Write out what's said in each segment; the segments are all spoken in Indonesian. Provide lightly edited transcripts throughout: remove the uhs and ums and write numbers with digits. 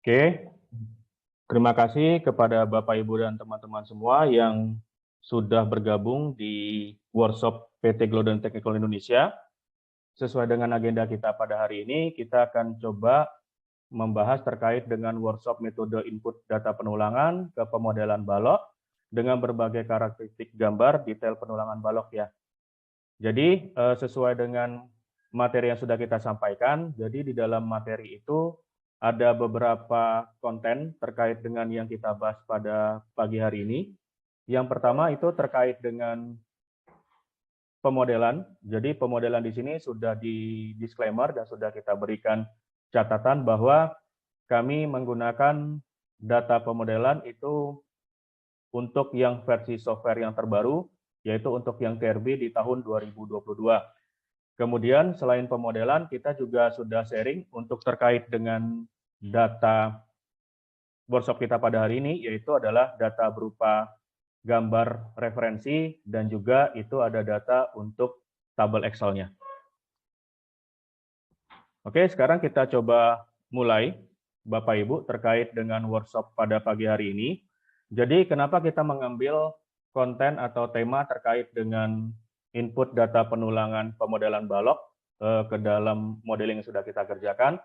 Oke, terima kasih kepada Bapak, Ibu, dan teman-teman semua yang sudah bergabung di workshop PT Glodon Technical Indonesia. Sesuai dengan agenda kita pada hari ini, kita akan coba membahas terkait dengan workshop metode input data penulangan ke pemodelan balok dengan berbagai karakteristik gambar detail penulangan balok ya. Jadi sesuai dengan materi yang sudah kita sampaikan, jadi di dalam materi itu ada beberapa konten terkait dengan yang kita bahas pada pagi hari ini. Yang pertama itu terkait dengan pemodelan. Jadi pemodelan di sini sudah di disclaimer dan sudah kita berikan catatan bahwa kami menggunakan data pemodelan itu untuk yang versi software yang terbaru, yaitu untuk yang TRB di tahun 2022. Kemudian selain pemodelan, kita juga sudah sharing untuk terkait dengan data workshop kita pada hari ini, yaitu adalah data berupa gambar referensi dan juga itu ada data untuk tabel Excel-nya. Oke, sekarang kita coba mulai, Bapak Ibu, terkait dengan workshop pada pagi hari ini. Jadi kenapa kita mengambil konten atau tema terkait dengan input data penulangan pemodelan balok ke dalam modeling yang sudah kita kerjakan.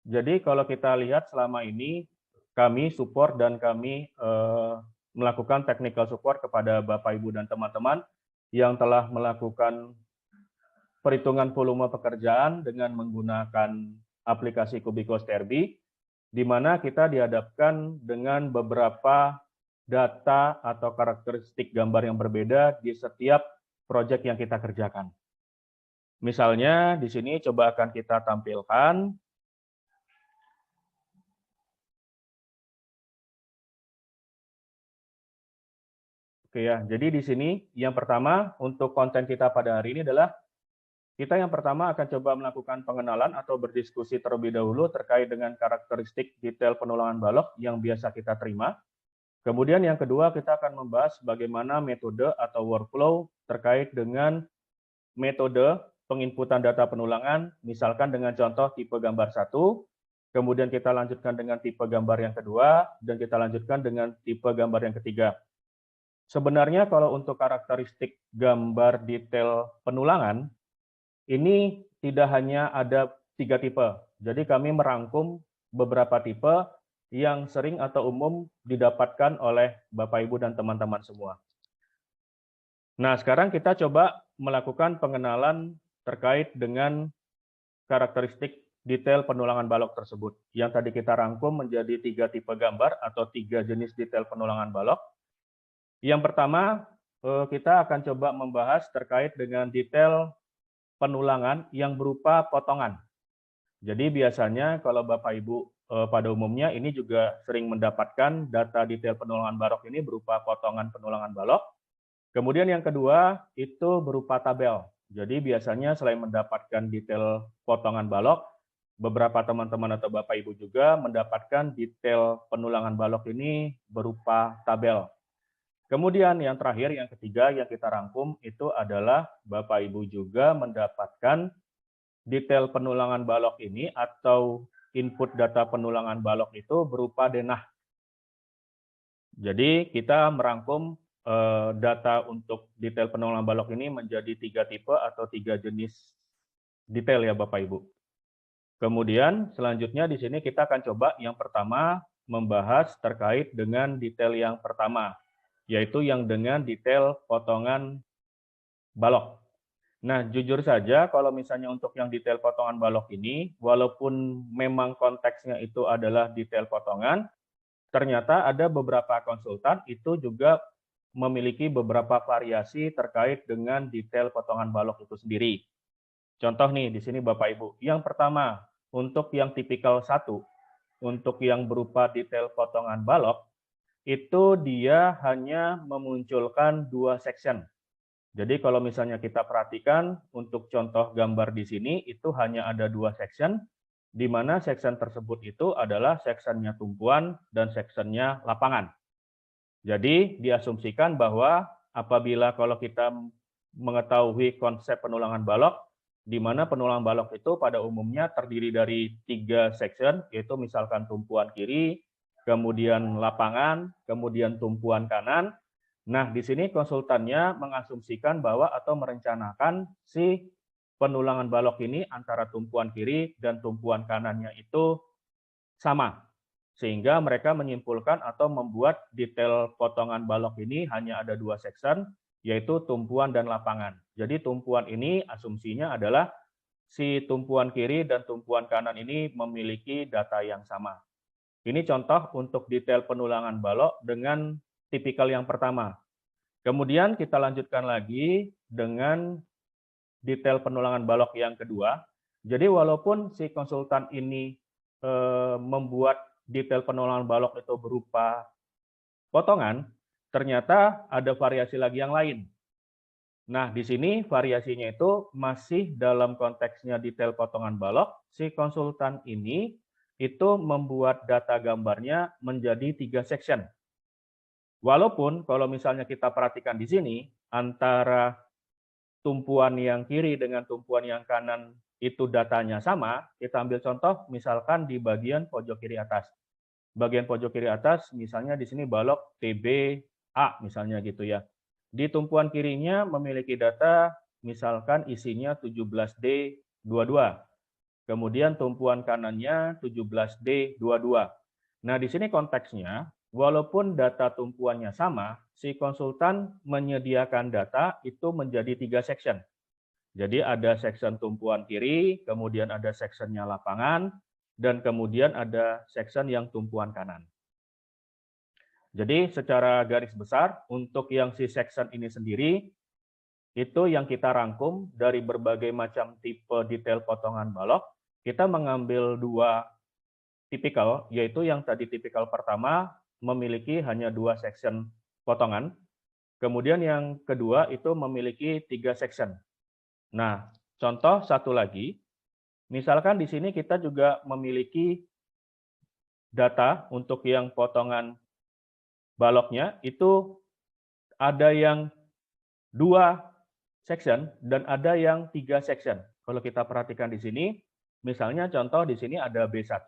Jadi kalau kita lihat selama ini kami support dan kami melakukan technical support kepada Bapak, Ibu, dan teman-teman yang telah melakukan perhitungan volume pekerjaan dengan menggunakan aplikasi Cubicos TRB, di mana kita dihadapkan dengan beberapa data atau karakteristik gambar yang berbeda di setiap proyek yang kita kerjakan. Misalnya di sini coba akan kita tampilkan. Oke ya, jadi di sini yang pertama untuk konten kita pada hari ini adalah kita yang pertama akan coba melakukan pengenalan atau berdiskusi terlebih dahulu terkait dengan karakteristik detail penulangan balok yang biasa kita terima. Kemudian yang kedua kita akan membahas bagaimana metode atau workflow terkait dengan metode penginputan data penulangan, misalkan dengan contoh tipe gambar 1, kemudian kita lanjutkan dengan tipe gambar yang kedua, dan kita lanjutkan dengan tipe gambar yang ketiga. Sebenarnya kalau untuk karakteristik gambar detail penulangan, ini tidak hanya ada 3 tipe. Jadi kami merangkum beberapa tipe yang sering atau umum didapatkan oleh Bapak, Ibu, dan teman-teman semua. Nah, sekarang kita coba melakukan pengenalan terkait dengan karakteristik detail penulangan balok tersebut. Yang tadi kita rangkum menjadi 3 tipe gambar atau 3 jenis detail penulangan balok. Yang pertama, kita akan coba membahas terkait dengan detail penulangan yang berupa potongan. Jadi biasanya kalau Bapak Ibu pada umumnya ini juga sering mendapatkan data detail penulangan balok ini berupa potongan penulangan balok. Kemudian yang kedua itu berupa tabel. Jadi biasanya selain mendapatkan detail potongan balok, beberapa teman-teman atau Bapak Ibu juga mendapatkan detail penulangan balok ini berupa tabel. Kemudian yang terakhir, yang ketiga yang kita rangkum itu adalah Bapak Ibu juga mendapatkan detail penulangan balok ini atau input data penulangan balok itu berupa denah. Jadi kita merangkum data untuk detail penulangan balok ini menjadi 3 tipe atau 3 jenis detail ya Bapak Ibu. Kemudian selanjutnya di sini kita akan coba yang pertama membahas terkait dengan detail yang pertama, yaitu yang dengan detail potongan balok. Nah, jujur saja kalau misalnya untuk yang detail potongan balok ini, walaupun memang konteksnya itu adalah detail potongan, ternyata ada beberapa konsultan itu juga memiliki beberapa variasi terkait dengan detail potongan balok itu sendiri. Contoh nih, di sini Bapak Ibu. Yang pertama, untuk yang tipikal 1, untuk yang berupa detail potongan balok, itu dia hanya memunculkan 2 section. Jadi kalau misalnya kita perhatikan untuk contoh gambar di sini itu hanya ada 2 section, di mana section tersebut itu adalah sectionnya tumpuan dan sectionnya lapangan. Jadi diasumsikan bahwa apabila kalau kita mengetahui konsep penulangan balok, di mana penulang balok itu pada umumnya terdiri dari 3 section, yaitu misalkan tumpuan kiri, kemudian lapangan, kemudian tumpuan kanan. Nah, di sini konsultannya mengasumsikan bahwa atau merencanakan si penulangan balok ini antara tumpuan kiri dan tumpuan kanannya itu sama. Sehingga mereka menyimpulkan atau membuat detail potongan balok ini hanya ada 2 section, yaitu tumpuan dan lapangan. Jadi tumpuan ini asumsinya adalah si tumpuan kiri dan tumpuan kanan ini memiliki data yang sama. Ini contoh untuk detail penulangan balok dengan tipikal yang pertama. Kemudian kita lanjutkan lagi dengan detail penulangan balok yang kedua. Jadi walaupun si konsultan ini membuat detail penulangan balok itu berupa potongan, ternyata ada variasi lagi yang lain. Nah, di sini variasinya itu masih dalam konteksnya detail potongan balok, si konsultan ini itu membuat data gambarnya menjadi 3 section. Walaupun kalau misalnya kita perhatikan di sini, antara tumpuan yang kiri dengan tumpuan yang kanan itu datanya sama, kita ambil contoh misalkan di bagian pojok kiri atas. Bagian pojok kiri atas misalnya di sini balok TBA misalnya gitu ya. Di tumpuan kirinya memiliki data misalkan isinya 17D22. Kemudian tumpuan kanannya 17D22. Nah, di sini konteksnya, walaupun data tumpuannya sama, si konsultan menyediakan data itu menjadi 3 section. Jadi ada section tumpuan kiri, kemudian ada sectionnya lapangan, dan kemudian ada section yang tumpuan kanan. Jadi secara garis besar, untuk yang si section ini sendiri, itu yang kita rangkum dari berbagai macam tipe detail potongan balok, kita mengambil 2 tipikal, yaitu yang tadi tipikal pertama memiliki hanya 2 section potongan, kemudian yang kedua itu memiliki 3 section. Nah, contoh satu lagi, misalkan di sini kita juga memiliki data untuk yang potongan baloknya itu ada yang 2 section dan ada yang 3 section. Kalau kita perhatikan di sini, misalnya contoh di sini ada B1,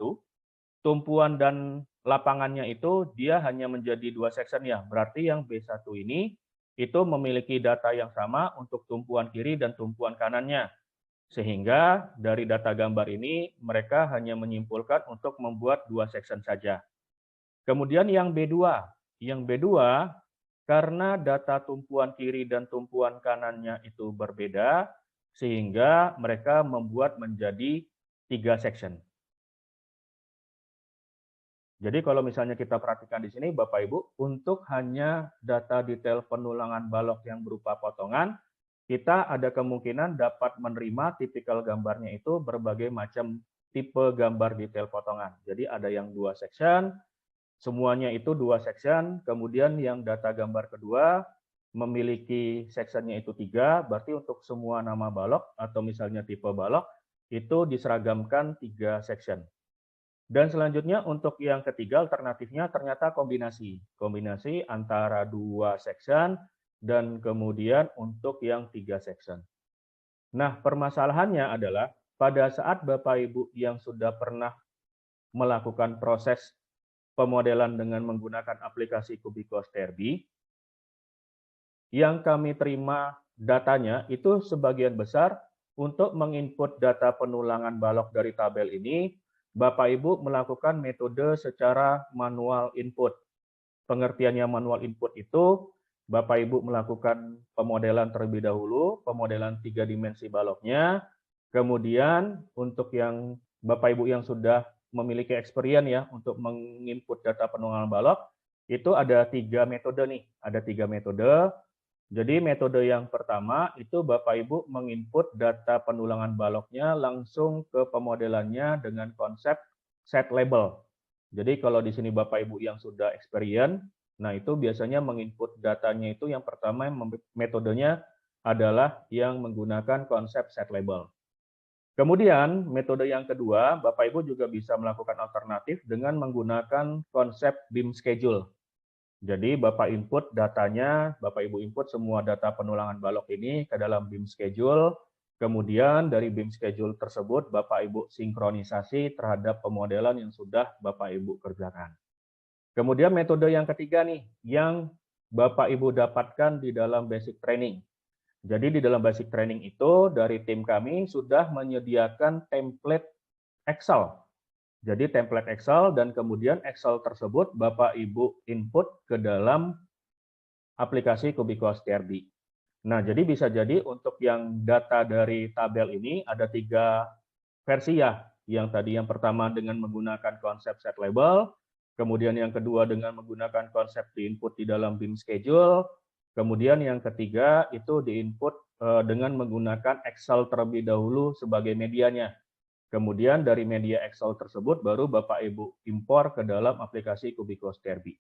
tumpuan dan lapangannya itu dia hanya menjadi 2 section ya. Berarti yang B1 ini itu memiliki data yang sama untuk tumpuan kiri dan tumpuan kanannya. Sehingga dari data gambar ini mereka hanya menyimpulkan untuk membuat 2 section saja. Kemudian yang B2. Yang B2 karena data tumpuan kiri dan tumpuan kanannya itu berbeda, sehingga mereka membuat menjadi 3 section. Jadi kalau misalnya kita perhatikan di sini Bapak Ibu, untuk hanya data detail penulangan balok yang berupa potongan, kita ada kemungkinan dapat menerima tipikal gambarnya itu berbagai macam tipe gambar detail potongan. Jadi ada yang 2 section, semuanya itu 2 section, kemudian yang data gambar kedua memiliki sectionnya itu 3, berarti untuk semua nama balok atau misalnya tipe balok itu diseragamkan 3 section. Dan selanjutnya untuk yang ketiga alternatifnya ternyata kombinasi. Kombinasi antara 2 section dan kemudian untuk yang 3 section. Nah, permasalahannya adalah pada saat Bapak Ibu yang sudah pernah melakukan proses pemodelan dengan menggunakan aplikasi Cubicos Derby, yang kami terima datanya itu sebagian besar untuk menginput data penulangan balok dari tabel ini, Bapak Ibu melakukan metode secara manual input. Pengertiannya manual input itu, Bapak Ibu melakukan pemodelan terlebih dahulu, pemodelan 3 dimensi baloknya, kemudian untuk yang Bapak Ibu yang sudah memiliki experience ya untuk menginput data penulangan balok, itu ada 3 metode nih, ada 3 metode. Jadi metode yang pertama itu Bapak Ibu menginput data penulangan baloknya langsung ke pemodelannya dengan konsep set label. Jadi kalau di sini Bapak Ibu yang sudah experience, nah itu biasanya menginput datanya itu yang pertama metodenya adalah yang menggunakan konsep set label. Kemudian metode yang kedua, Bapak Ibu juga bisa melakukan alternatif dengan menggunakan konsep beam schedule. Jadi Bapak input datanya, Bapak Ibu input semua data penulangan balok ini ke dalam beam schedule, Kemudian dari BIM schedule tersebut Bapak Ibu sinkronisasi terhadap pemodelan yang sudah Bapak Ibu kerjakan. Kemudian metode yang ketiga nih, yang Bapak Ibu dapatkan di dalam basic training. Jadi di dalam basic training itu dari tim kami sudah menyediakan template Excel. Jadi template Excel dan kemudian Excel tersebut Bapak Ibu input ke dalam aplikasi Kubikos TRB. Nah, jadi bisa jadi untuk yang data dari tabel ini ada 3 versi ya. Yang tadi yang pertama dengan menggunakan konsep set label, kemudian yang kedua dengan menggunakan konsep diinput di dalam BIM schedule, kemudian yang ketiga itu diinput dengan menggunakan Excel terlebih dahulu sebagai medianya. Kemudian dari media Excel tersebut baru Bapak Ibu impor ke dalam aplikasi Kubikos TRB.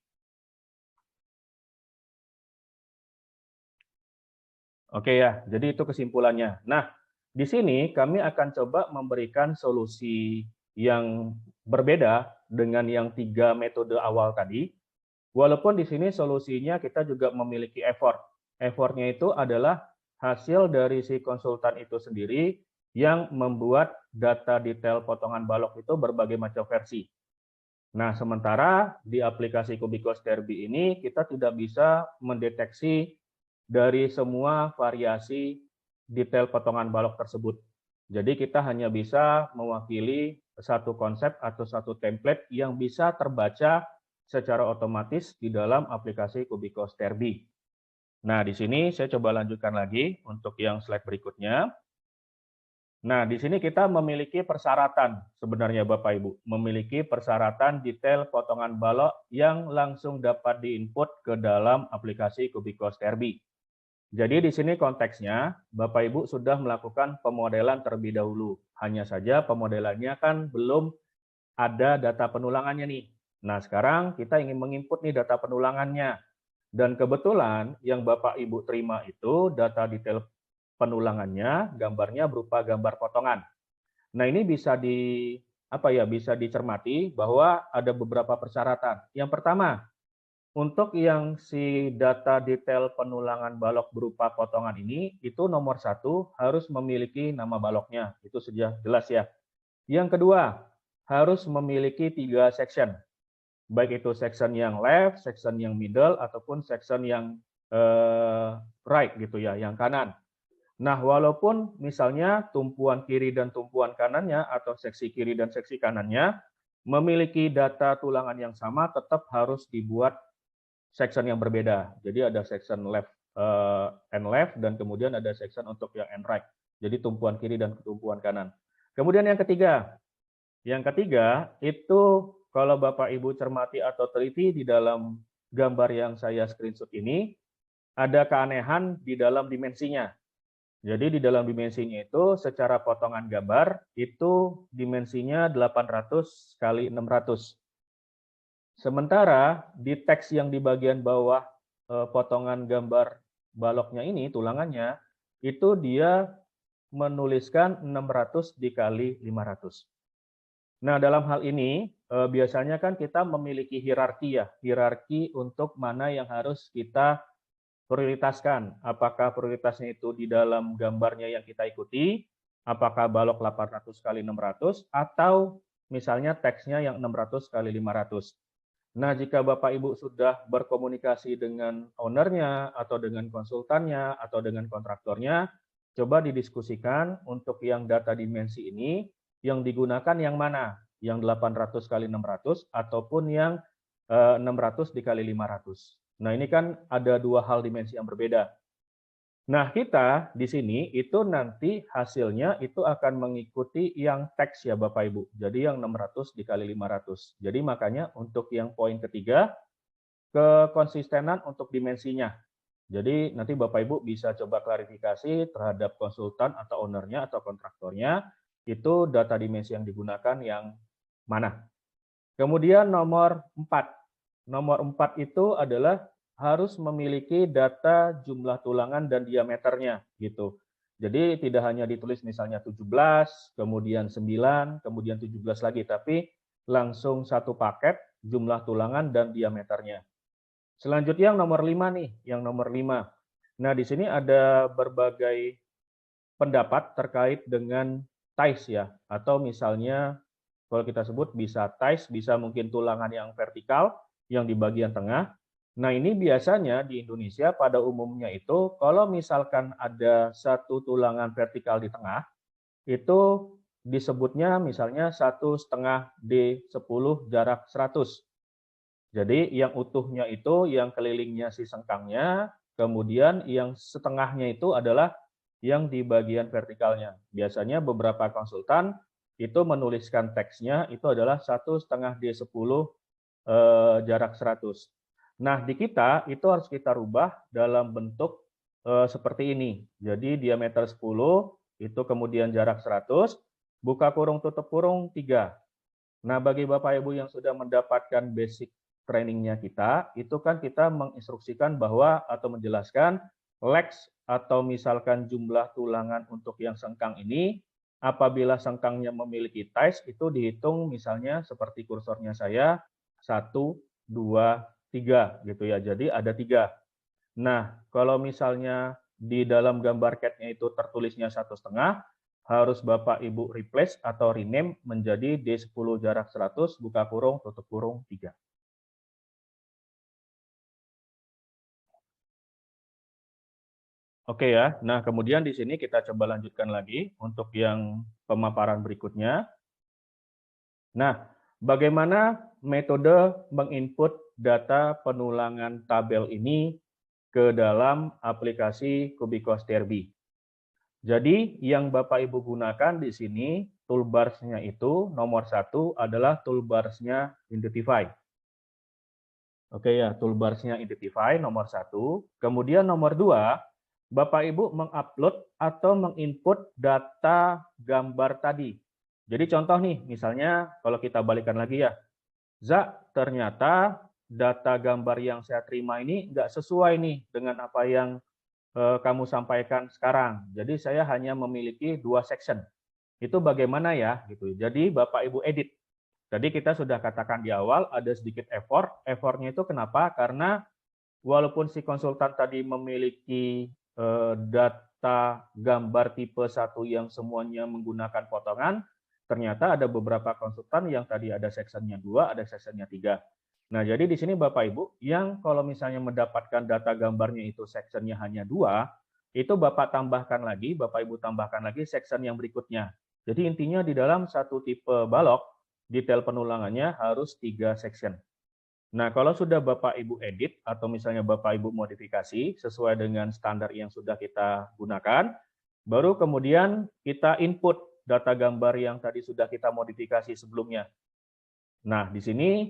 Oke ya, jadi itu kesimpulannya. Nah, di sini kami akan coba memberikan solusi yang berbeda dengan yang 3 metode awal tadi. Walaupun di sini solusinya kita juga memiliki effort. Effortnya itu adalah hasil dari si konsultan itu sendiri yang membuat data detail potongan balok itu berbagai macam versi. Nah, sementara di aplikasi Kubikos TRB ini kita tidak bisa mendeteksi dari semua variasi detail potongan balok tersebut. Jadi kita hanya bisa mewakili satu konsep atau satu template yang bisa terbaca secara otomatis di dalam aplikasi Kubikos TRB. Nah, di sini saya coba lanjutkan lagi untuk yang slide berikutnya. Nah, di sini kita memiliki persyaratan sebenarnya Bapak Ibu, memiliki persyaratan detail potongan balok yang langsung dapat diinput ke dalam aplikasi Kubikos TRB. Jadi di sini konteksnya, Bapak Ibu sudah melakukan pemodelan terlebih dahulu. Hanya saja pemodelannya kan belum ada data penulangannya nih. Nah, sekarang kita ingin menginput nih data penulangannya. Dan kebetulan yang Bapak Ibu terima itu data detail penulangannya, gambarnya berupa gambar potongan. Nah, ini bisa bisa dicermati bahwa ada beberapa persyaratan. Yang pertama, untuk yang si data detail penulangan balok berupa potongan ini, itu nomor 1 harus memiliki nama baloknya. Itu sudah jelas ya. Yang kedua, harus memiliki 3 section. Baik itu section yang left, section yang middle, ataupun section yang right gitu ya, yang kanan. Nah, walaupun misalnya tumpuan kiri dan tumpuan kanannya, atau seksi kiri dan seksi kanannya, memiliki data tulangan yang sama, tetap harus dibuat section yang berbeda. Jadi ada section left and left dan kemudian ada section untuk yang and right. Jadi tumpuan kiri dan tumpuan kanan. Kemudian yang ketiga itu kalau Bapak Ibu cermati atau teliti di dalam gambar yang saya screenshot ini ada keanehan di dalam dimensinya. Jadi di dalam dimensinya itu secara potongan gambar itu dimensinya 800 kali 600. Sementara di teks yang di bagian bawah potongan gambar baloknya ini, tulangannya, itu dia menuliskan 600 dikali 500. Nah, dalam hal ini biasanya kan kita memiliki hierarki ya, hierarki untuk mana yang harus kita prioritaskan. Apakah prioritasnya itu di dalam gambarnya yang kita ikuti, apakah balok 800 kali 600, atau misalnya teksnya yang 600 kali 500. Nah, jika Bapak Ibu sudah berkomunikasi dengan ownernya, atau dengan konsultannya, atau dengan kontraktornya, coba didiskusikan untuk yang data dimensi ini, yang digunakan yang mana? Yang 800 kali 600, ataupun yang 600 dikali 500. Nah, ini kan ada 2 hal dimensi yang berbeda. Nah, kita di sini itu nanti hasilnya itu akan mengikuti yang teks ya Bapak Ibu. Jadi yang 600 dikali 500. Jadi makanya untuk yang poin ketiga, kekonsistenan untuk dimensinya. Jadi nanti Bapak Ibu bisa coba klarifikasi terhadap konsultan atau ownernya atau kontraktornya, itu data dimensi yang digunakan yang mana. Kemudian nomor 4. Nomor 4 itu adalah harus memiliki data jumlah tulangan dan diameternya gitu. Jadi tidak hanya ditulis misalnya 17, kemudian 9, kemudian 17 lagi, tapi langsung satu paket jumlah tulangan dan diameternya. Selanjutnya yang nomor 5 nih, yang nomor 5. Nah, di sini ada berbagai pendapat terkait dengan ties ya, atau misalnya kalau kita sebut bisa ties, bisa mungkin tulangan yang vertikal yang di bagian tengah. Nah, ini biasanya di Indonesia pada umumnya itu kalau misalkan ada satu tulangan vertikal di tengah, itu disebutnya misalnya 1,5 D10 jarak 100. Jadi yang utuhnya itu yang kelilingnya si sengkangnya, kemudian yang setengahnya itu adalah yang di bagian vertikalnya. Biasanya beberapa konsultan itu menuliskan teksnya itu adalah 1,5 D10 jarak 100. Nah, di kita itu harus kita rubah dalam bentuk seperti ini. Jadi diameter 10 itu kemudian jarak 100, buka kurung tutup kurung 3. Nah, bagi Bapak Ibu yang sudah mendapatkan basic trainingnya kita, itu kan kita menginstruksikan bahwa atau menjelaskan lex atau misalkan jumlah tulangan untuk yang sengkang ini, apabila sengkangnya memiliki ties, itu dihitung misalnya seperti kursornya saya, 1, 2, 3 gitu ya. Jadi ada 3. Nah, kalau misalnya di dalam gambar CAD-nya itu tertulisnya 1,5, harus Bapak Ibu replace atau rename menjadi D10 jarak 100, buka kurung, tutup kurung, 3. Oke ya, nah kemudian di sini kita coba lanjutkan lagi untuk yang pemaparan berikutnya. Nah, bagaimana metode menginput data penulangan tabel ini ke dalam aplikasi Cubicos Derby? Jadi yang Bapak Ibu gunakan di sini toolbars-nya itu nomor 1 adalah toolbars-nya Identify. Oke ya, toolbars-nya Identify nomor 1. Kemudian nomor 2, Bapak Ibu mengupload atau menginput data gambar tadi. Jadi contoh nih, misalnya kalau kita balikan lagi ya, ternyata data gambar yang saya terima ini nggak sesuai nih dengan apa yang kamu sampaikan sekarang. Jadi saya hanya memiliki 2 section. Itu bagaimana ya gitu. Jadi Bapak Ibu edit. Tadi kita sudah katakan di awal ada sedikit effort. Effortnya itu kenapa? Karena walaupun si konsultan tadi memiliki data gambar tipe 1 yang semuanya menggunakan potongan, ternyata ada beberapa konsultan yang tadi ada sectionnya 2, ada sectionnya 3. Nah, jadi di sini Bapak Ibu, yang kalau misalnya mendapatkan data gambarnya itu sectionnya hanya 2, itu Bapak tambahkan lagi, Bapak Ibu tambahkan lagi section yang berikutnya. Jadi intinya di dalam satu tipe balok, detail penulangannya harus 3 section. Nah, kalau sudah Bapak Ibu edit atau misalnya Bapak Ibu modifikasi sesuai dengan standar yang sudah kita gunakan, baru kemudian kita input data gambar yang tadi sudah kita modifikasi sebelumnya. Nah, di sini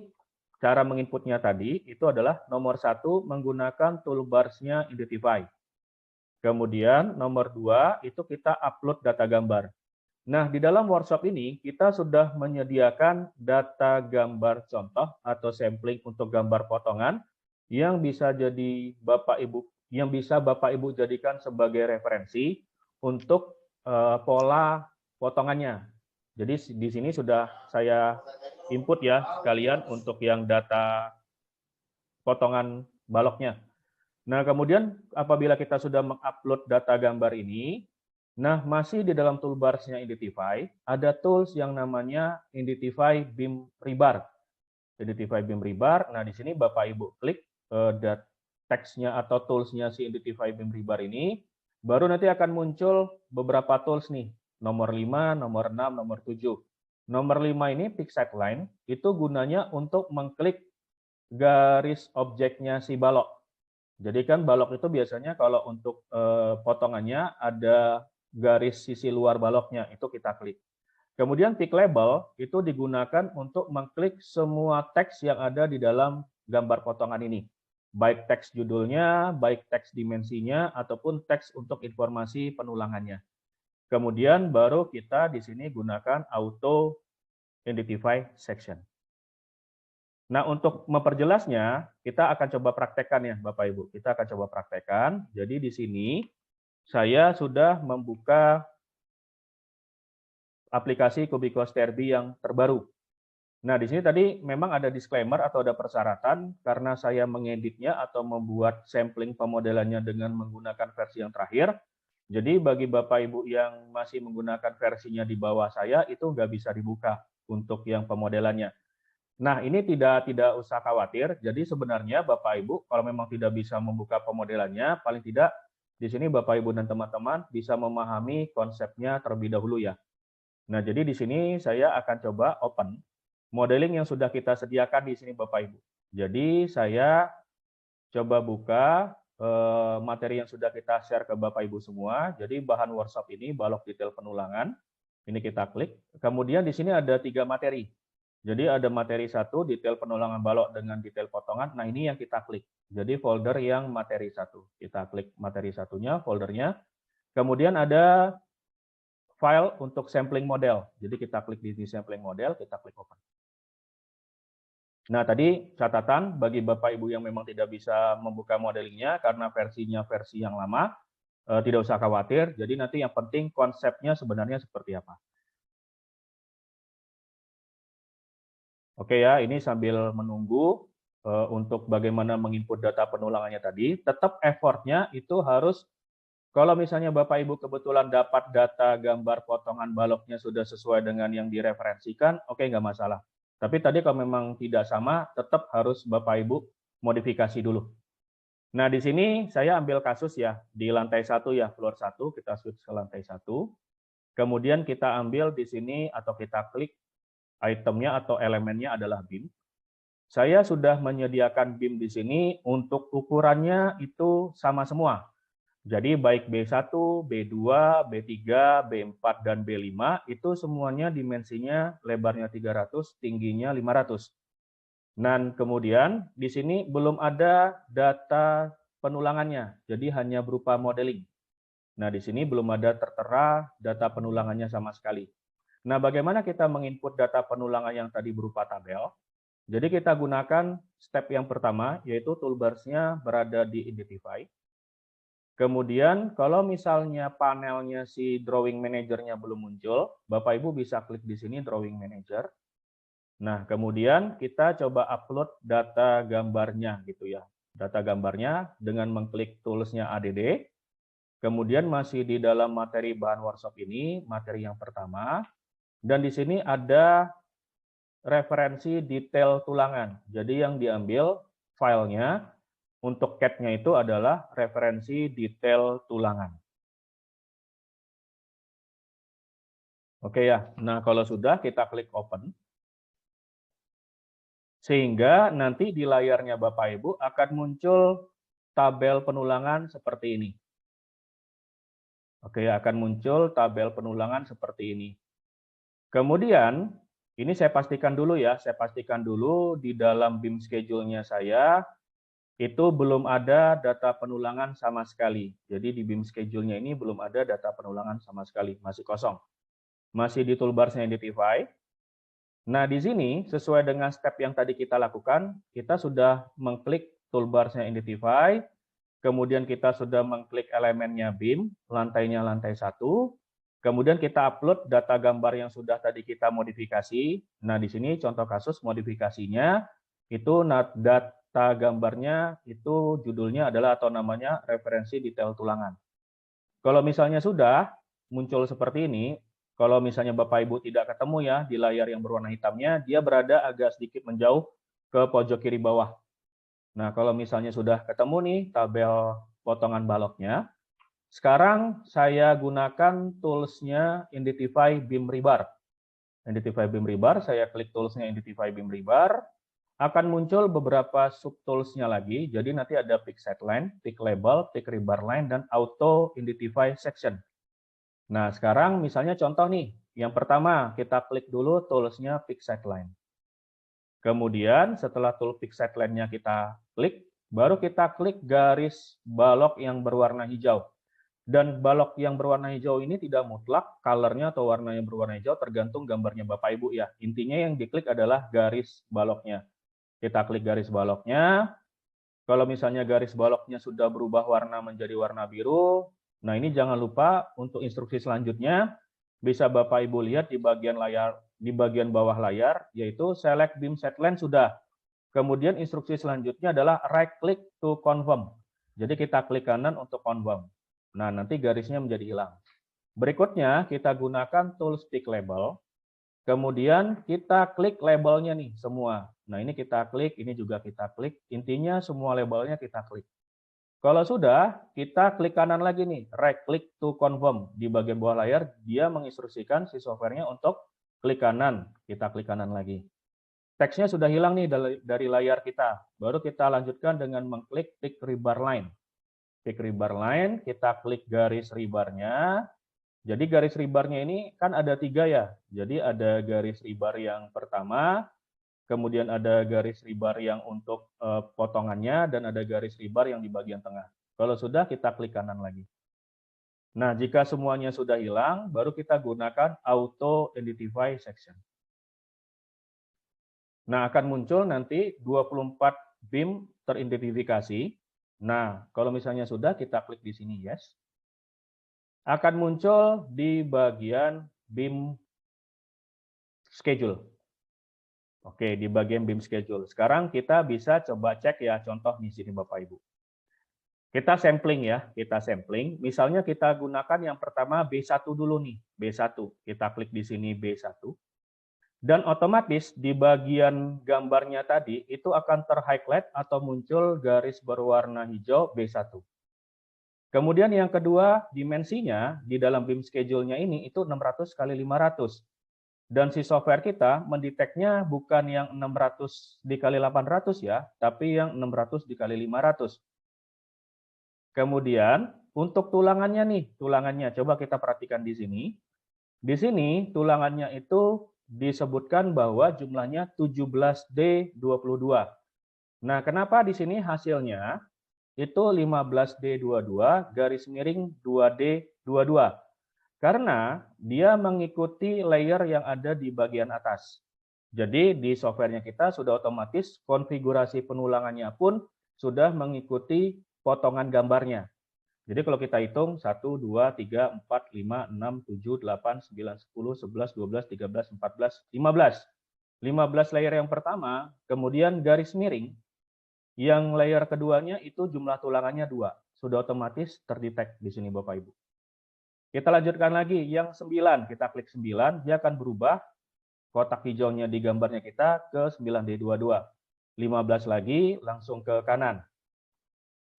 cara menginputnya tadi itu adalah nomor 1 menggunakan toolbars-nya Identify. Kemudian nomor 2 itu kita upload data gambar. Nah, di dalam workshop ini kita sudah menyediakan data gambar contoh atau sampling untuk gambar potongan yang bisa jadi Bapak Ibu jadikan sebagai referensi untuk pola potongannya. Jadi di sini sudah saya input ya sekalian untuk yang data potongan baloknya. Nah, kemudian apabila kita sudah mengupload data gambar ini, nah masih di dalam toolbars-nya Identify, ada tools yang namanya Identify Beam Rebar. Identify Beam Rebar, nah di sini Bapak Ibu klik teksnya atau tools-nya si Identify Beam Rebar ini, baru nanti akan muncul beberapa tools nih, nomor 5, nomor 6, nomor 7. Nomor 5 ini Fixed Line, itu gunanya untuk mengklik garis objeknya si balok. Jadi kan balok itu biasanya kalau untuk potongannya ada garis sisi luar baloknya, itu kita klik. Kemudian tick label itu digunakan untuk mengklik semua teks yang ada di dalam gambar potongan ini. Baik teks judulnya, baik teks dimensinya, ataupun teks untuk informasi penulangannya. Kemudian baru kita di sini gunakan auto identify section. Nah, untuk memperjelasnya, kita akan coba praktekkan ya, Bapak Ibu. Kita akan coba praktekkan. Jadi di sini saya sudah membuka aplikasi Cubicos Derby yang terbaru. Nah, di sini tadi memang ada disclaimer atau ada persyaratan karena saya mengeditnya atau membuat sampling pemodelannya dengan menggunakan versi yang terakhir. Jadi bagi Bapak Ibu yang masih menggunakan versinya di bawah saya, itu nggak bisa dibuka untuk yang pemodelannya. Nah, ini tidak usah khawatir. Jadi sebenarnya Bapak Ibu kalau memang tidak bisa membuka pemodelannya, paling tidak di sini Bapak Ibu dan teman-teman bisa memahami konsepnya terlebih dahulu ya. Nah, jadi di sini saya akan coba open modeling yang sudah kita sediakan di sini Bapak Ibu. Jadi saya coba buka materi yang sudah kita share ke Bapak Ibu semua. Jadi bahan workshop ini balok detail penulangan. Ini kita klik. Kemudian di sini ada 3 materi. Jadi ada materi 1 detail penulangan balok dengan detail potongan. Nah, ini yang kita klik. Jadi folder yang materi 1. Kita klik materi satunya, foldernya. Kemudian ada file untuk sampling model. Jadi kita klik di sampling model, kita klik open. Nah, tadi catatan bagi Bapak Ibu yang memang tidak bisa membuka modelingnya karena versinya versi yang lama, tidak usah khawatir. Jadi nanti yang penting konsepnya sebenarnya seperti apa. Oke ya, ini sambil menunggu untuk bagaimana menginput data penulangannya tadi, tetap effortnya itu harus, kalau misalnya Bapak Ibu kebetulan dapat data gambar potongan baloknya sudah sesuai dengan yang direferensikan, oke nggak masalah. Tapi tadi kalau memang tidak sama, tetap harus Bapak Ibu modifikasi dulu. Nah, di sini saya ambil kasus ya, di lantai 1 ya, floor 1, kita switch ke lantai 1. Kemudian kita ambil di sini atau kita klik itemnya atau elemennya adalah BIM. Saya sudah menyediakan BIM di sini untuk ukurannya itu sama semua. Jadi baik B1, B2, B3, B4, dan B5 itu semuanya dimensinya lebarnya 300, tingginya 500. Dan kemudian di sini belum ada data penulangannya, jadi hanya berupa modeling. Nah, di sini belum ada tertera data penulangannya sama sekali. Nah, bagaimana kita menginput data penulangan yang tadi berupa tabel? Jadi kita gunakan step yang pertama, yaitu toolbars-nya berada di Identify. Kemudian kalau misalnya panelnya si Drawing Manager-nya belum muncul, Bapak Ibu bisa klik di sini Drawing Manager. Nah, kemudian kita coba upload data gambarnya gitu ya. Data gambarnya dengan mengklik tools-nya ADD. Kemudian masih di dalam materi bahan workshop ini, materi yang pertama. Dan di sini ada referensi detail tulangan. Jadi yang diambil filenya untuk CAD-nya itu adalah referensi detail tulangan. Oke ya, nah kalau sudah kita klik open. Sehingga nanti di layarnya Bapak Ibu akan muncul tabel penulangan seperti ini. Oke, akan muncul tabel penulangan seperti ini. Kemudian, ini saya pastikan dulu ya, saya pastikan dulu di dalam BIM schedule-nya saya, itu belum ada data penulangan sama sekali. Jadi di BIM schedule-nya ini belum ada data penulangan sama sekali, masih kosong. Masih di toolbar-nya Identify. Nah, di sini sesuai dengan step yang tadi kita lakukan, kita sudah mengklik toolbar-nya Identify, kemudian kita sudah mengklik elemennya BIM, lantainya lantai 1, kemudian kita upload data gambar yang sudah tadi kita modifikasi. Nah, di sini contoh kasus modifikasinya, itu data gambarnya itu judulnya adalah atau namanya referensi detail tulangan. Kalau misalnya sudah muncul seperti ini, kalau misalnya Bapak Ibu tidak ketemu ya di layar yang berwarna hitamnya, dia berada agak sedikit menjauh ke pojok kiri bawah. Nah, kalau misalnya sudah ketemu nih tabel potongan baloknya, sekarang saya gunakan tools-nya Identify BIM Rebar. Identify BIM Rebar, saya klik tools-nya Identify BIM Rebar, akan muncul beberapa sub-tools-nya lagi. Jadi nanti ada Pick Set Line, Pick Label, Pick Rebar Line, dan Auto Identify Section. Nah, sekarang misalnya contoh nih, yang pertama kita klik dulu tools-nya Pick Set Line. Kemudian setelah tool Pick Set Line-nya kita klik, baru kita klik garis balok yang berwarna hijau. Dan balok yang berwarna hijau ini tidak mutlak, color-nya atau warna yang berwarna hijau tergantung gambarnya Bapak Ibu ya. Intinya yang diklik adalah garis baloknya. Kita klik garis baloknya. Kalau misalnya garis baloknya sudah berubah warna menjadi warna biru, nah ini jangan lupa untuk instruksi selanjutnya bisa Bapak Ibu lihat di bagian layar, di bagian bawah layar, yaitu select BIM set line sudah. Kemudian instruksi selanjutnya adalah right click to confirm. Jadi kita klik kanan untuk confirm. Nah, nanti garisnya menjadi hilang. Berikutnya, kita gunakan tools pick label. Kemudian kita klik labelnya nih semua. Nah, ini kita klik, ini juga kita klik. Intinya semua labelnya kita klik. Kalau sudah, kita klik kanan lagi nih, right click to confirm. Di bagian bawah layar, dia menginstruksikan si softwarenya untuk klik kanan. Kita klik kanan lagi. Teksnya sudah hilang nih dari layar kita. Baru kita lanjutkan dengan mengklik pick rebar line. Pick rebar line, kita klik garis rebarnya. Jadi garis rebarnya ini kan ada 3 ya. Jadi ada garis rebar yang pertama, kemudian ada garis rebar yang untuk potongannya, dan ada garis rebar yang di bagian tengah. Kalau sudah, kita klik kanan lagi. Nah, jika semuanya sudah hilang, baru kita gunakan Auto Identify Section. Nah, akan muncul nanti 24 BIM teridentifikasi. Nah, kalau misalnya sudah, kita klik di sini, yes. Akan muncul di bagian BIM Schedule. Oke, di bagian BIM Schedule. Sekarang kita bisa coba cek ya, contoh di sini Bapak Ibu. Kita sampling ya, kita sampling. Misalnya kita gunakan yang pertama B1 dulu nih, B1. Kita klik di sini B1. Dan otomatis di bagian gambarnya tadi, itu akan ter-highlight atau muncul garis berwarna hijau B1. Kemudian yang kedua, dimensinya di dalam BIM schedule-nya ini itu 600 kali 500. Dan si software kita mendeteknya bukan yang 600 dikali 800 ya, tapi yang 600 dikali 500. Kemudian untuk tulangannya nih, tulangannya coba kita perhatikan di sini. Di sini tulangannya itu disebutkan bahwa jumlahnya 17D22. Nah, kenapa di sini hasilnya itu 15D22 garis miring 2D22? Karena dia mengikuti layer yang ada di bagian atas. Jadi di softwarenya kita sudah otomatis konfigurasi penulangannya pun sudah mengikuti potongan gambarnya. Jadi kalau kita hitung 1, 2, 3, 4, 5, 6, 7, 8, 9, 10, 11, 12, 13, 14, 15. 15 layer yang pertama, kemudian garis miring. Yang layer keduanya itu jumlah tulangannya 2. Sudah otomatis terdetek di sini Bapak Ibu. Kita lanjutkan lagi, yang 9, kita klik 9, dia akan berubah kotak hijaunya di gambarnya kita ke 9D22. 15 lagi, langsung ke kanan.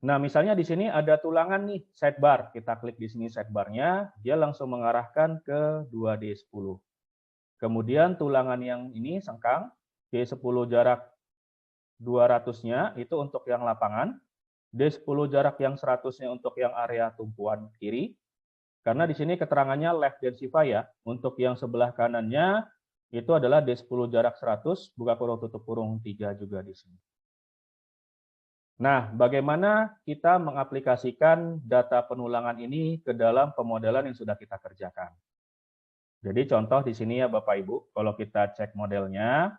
Nah, misalnya di sini ada tulangan nih, sidebar. Kita klik di sini sidebarnya, dia langsung mengarahkan ke 2D10. Kemudian tulangan yang ini sengkang, D10 jarak 200-nya itu untuk yang lapangan, D10 jarak yang 100-nya untuk yang area tumpuan kiri. Karena di sini keterangannya left densify ya. Untuk yang sebelah kanannya itu adalah D10 jarak 100, buka kurung tutup kurung 3 juga di sini. Nah, bagaimana kita mengaplikasikan data penulangan ini ke dalam pemodelan yang sudah kita kerjakan? Jadi contoh di sini ya Bapak Ibu, kalau kita cek modelnya,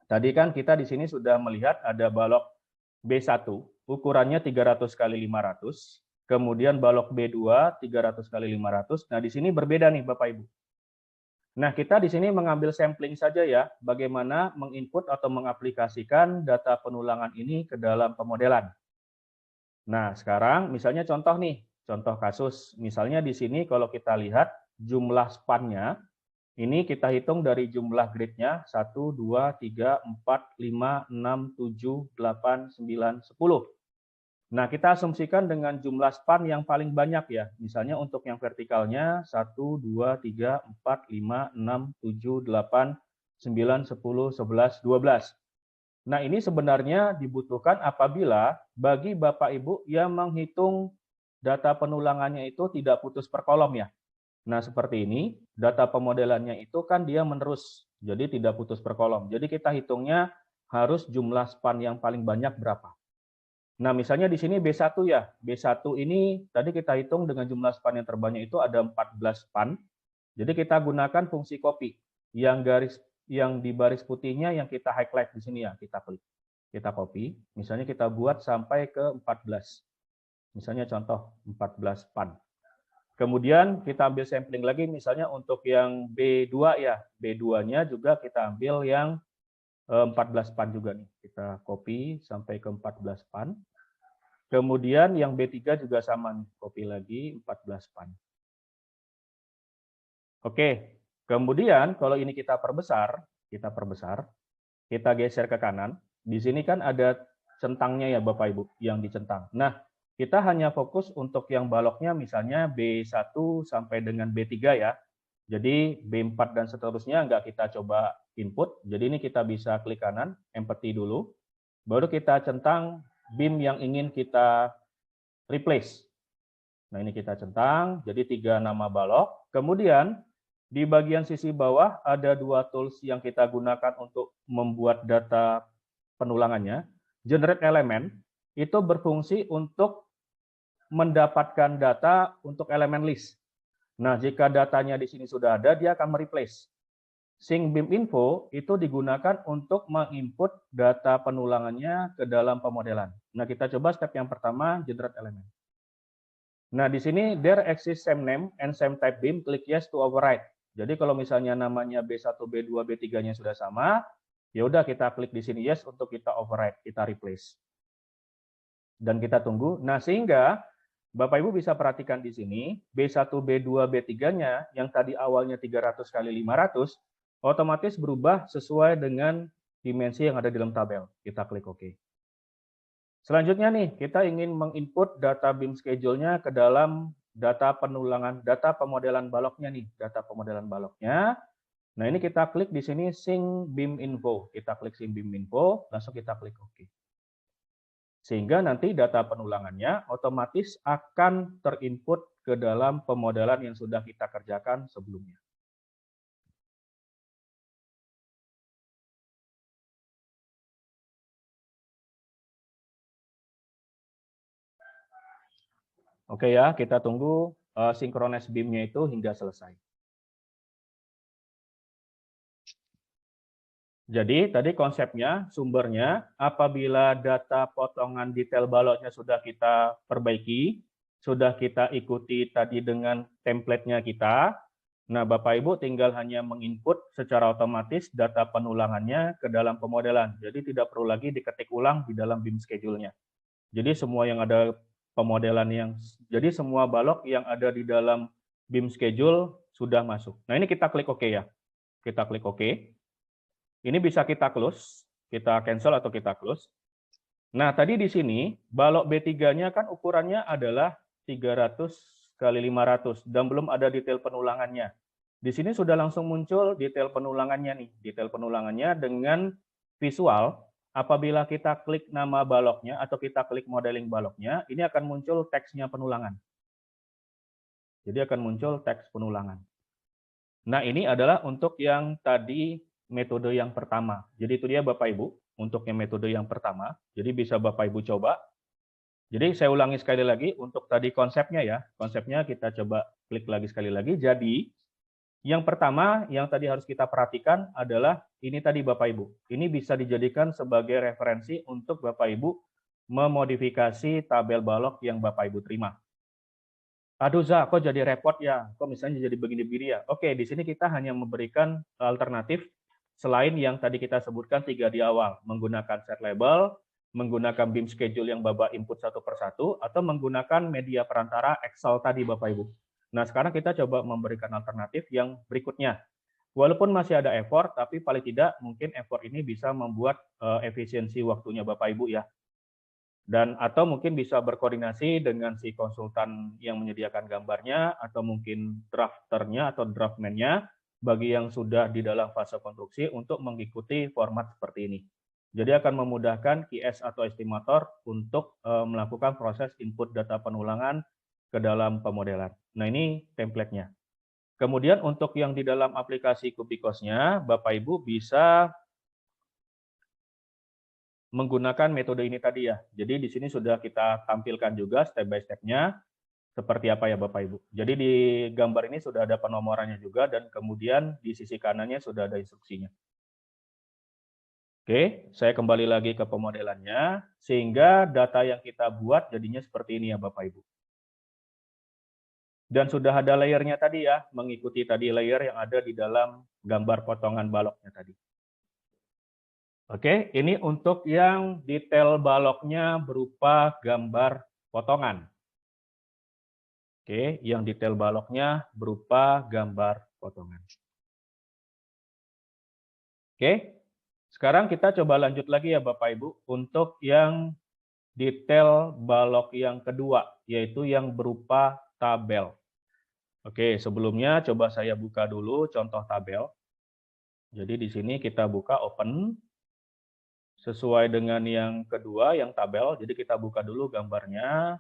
tadi kan kita di sini sudah melihat ada balok B1, ukurannya 300 kali 500, kemudian balok B2 300 kali 500. Nah, di sini berbeda nih Bapak Ibu. Nah, kita di sini mengambil sampling saja ya, bagaimana menginput atau mengaplikasikan data penulangan ini ke dalam pemodelan. Nah, sekarang misalnya contoh nih, contoh kasus. Misalnya di sini kalau kita lihat jumlah span-nya, ini kita hitung dari jumlah grid-nya 1, 2, 3, 4, 5, 6, 7, 8, 9, 10. Nah, kita asumsikan dengan jumlah span yang paling banyak ya. Misalnya untuk yang vertikalnya 1, 2, 3, 4, 5, 6, 7, 8, 9, 10, 11, 12. Nah, ini sebenarnya dibutuhkan apabila bagi Bapak Ibu yang menghitung data penulangannya itu tidak putus per kolom ya. Nah, seperti ini, data pemodelannya itu kan dia menerus, jadi tidak putus per kolom. Jadi kita hitungnya harus jumlah span yang paling banyak berapa. Nah, misalnya di sini B1 ya. B1 ini tadi kita hitung dengan jumlah span yang terbanyak itu ada 14 span. Jadi kita gunakan fungsi copy. Yang di baris putihnya yang kita highlight di sini ya, kita klik. Kita copy. Misalnya kita buat sampai ke 14. Misalnya contoh 14 span. Kemudian kita ambil sampling lagi misalnya untuk yang B2 ya. B2-nya juga kita ambil yang 14 span juga nih. Kita copy sampai ke 14 span. Kemudian yang B3 juga sama nih, copy lagi 14 pan. Oke, kemudian kalau ini kita perbesar, kita geser ke kanan. Di sini kan ada centangnya ya Bapak Ibu, yang dicentang. Nah, kita hanya fokus untuk yang baloknya misalnya B1 sampai dengan B3 ya. Jadi B4 dan seterusnya nggak kita coba input. Jadi ini kita bisa klik kanan, empty dulu. Baru kita centang BIM yang ingin kita replace. Nah ini kita centang, jadi 3 nama balok. Kemudian di bagian sisi bawah ada 2 tools yang kita gunakan untuk membuat data penulangannya. Generate element itu berfungsi untuk mendapatkan data untuk elemen list. Nah, jika datanya di sini sudah ada, dia akan mereplace. Sync BIM info itu digunakan untuk menginput data penulangannya ke dalam pemodelan. Nah, kita coba step yang pertama, generate element. Nah, di sini there exists same name and same type BIM, click yes to override. Jadi kalau misalnya namanya B1, B2, B3-nya sudah sama, ya udah kita klik di sini yes untuk kita override, kita replace. Dan kita tunggu. Nah, sehingga Bapak Ibu bisa perhatikan di sini, B1, B2, B3-nya yang tadi awalnya 300 kali 500, otomatis berubah sesuai dengan dimensi yang ada di dalam tabel. Kita klik OK. Selanjutnya nih, kita ingin menginput data BIM schedule-nya ke dalam data penulangan, data pemodelan baloknya nih, data pemodelan baloknya. Nah, ini kita klik di sini Sync BIM Info. Kita klik Sync BIM Info, langsung kita klik OK. Sehingga nanti data penulangannya otomatis akan terinput ke dalam pemodelan yang sudah kita kerjakan sebelumnya. Oke ya, kita tunggu synchronize BIM-nya itu hingga selesai. Jadi tadi konsepnya, sumbernya, apabila data potongan detail baloknya sudah kita perbaiki, sudah kita ikuti tadi dengan template-nya kita, nah Bapak Ibu tinggal hanya menginput secara otomatis data penulangannya ke dalam pemodelan. Jadi tidak perlu lagi diketik ulang di dalam BIM schedule-nya. Jadi semua yang ada jadi semua balok yang ada di dalam BIM schedule sudah masuk. Nah ini kita klik OK ya. Kita klik OK. Ini bisa kita close, kita cancel atau kita close. Nah, tadi di sini balok B3-nya kan ukurannya adalah 300 kali 500 dan belum ada detail penulangannya. Di sini sudah langsung muncul detail penulangannya nih, detail penulangannya dengan visual. Apabila kita klik nama baloknya atau kita klik modeling baloknya, ini akan muncul teksnya penulangan. Jadi akan muncul teks penulangan. Nah, ini adalah untuk yang tadi metode yang pertama. Jadi itu dia Bapak Ibu, untuk yang metode yang pertama. Jadi bisa Bapak Ibu coba. Jadi saya ulangi sekali lagi untuk tadi konsepnya ya. Konsepnya kita coba klik lagi sekali lagi. Jadi yang pertama yang tadi harus kita perhatikan adalah ini tadi Bapak Ibu. Ini bisa dijadikan sebagai referensi untuk Bapak Ibu memodifikasi tabel balok yang Bapak Ibu terima. Aduh Za, kok jadi repot ya? Kok misalnya jadi begini-begini ya? Oke, di sini kita hanya memberikan alternatif selain yang tadi kita sebutkan 3 di awal, menggunakan set label, menggunakan BIM schedule yang Bapak input satu persatu, atau menggunakan media perantara Excel tadi Bapak Ibu. Nah, sekarang kita coba memberikan alternatif yang berikutnya. Walaupun masih ada effort, tapi paling tidak mungkin effort ini bisa membuat efisiensi waktunya Bapak Ibu ya. Dan atau mungkin bisa berkoordinasi dengan si konsultan yang menyediakan gambarnya, atau mungkin drafternya atau draftman-nya bagi yang sudah di dalam fase konstruksi untuk mengikuti format seperti ini. Jadi akan memudahkan QS atau estimator untuk melakukan proses input data penulangan ke dalam pemodelan. Nah ini template-nya. Kemudian untuk yang di dalam aplikasi Kubikos-nya, Bapak Ibu bisa menggunakan metode ini tadi ya. Jadi di sini sudah kita tampilkan juga step by step-nya seperti apa ya Bapak Ibu. Jadi di gambar ini sudah ada penomorannya juga dan kemudian di sisi kanannya sudah ada instruksinya. Oke, saya kembali lagi ke pemodelannya sehingga data yang kita buat jadinya seperti ini ya Bapak Ibu. Dan sudah ada layernya tadi ya, mengikuti tadi layer yang ada di dalam gambar potongan baloknya tadi. Oke, ini untuk yang detail baloknya berupa gambar potongan. Oke, yang detail baloknya berupa gambar potongan. Oke, sekarang kita coba lanjut lagi ya Bapak Ibu untuk yang detail balok yang kedua, yaitu yang berupa tabel. Oke, sebelumnya coba saya buka dulu contoh tabel. Jadi di sini kita buka open, sesuai dengan yang kedua, yang tabel. Jadi kita buka dulu gambarnya.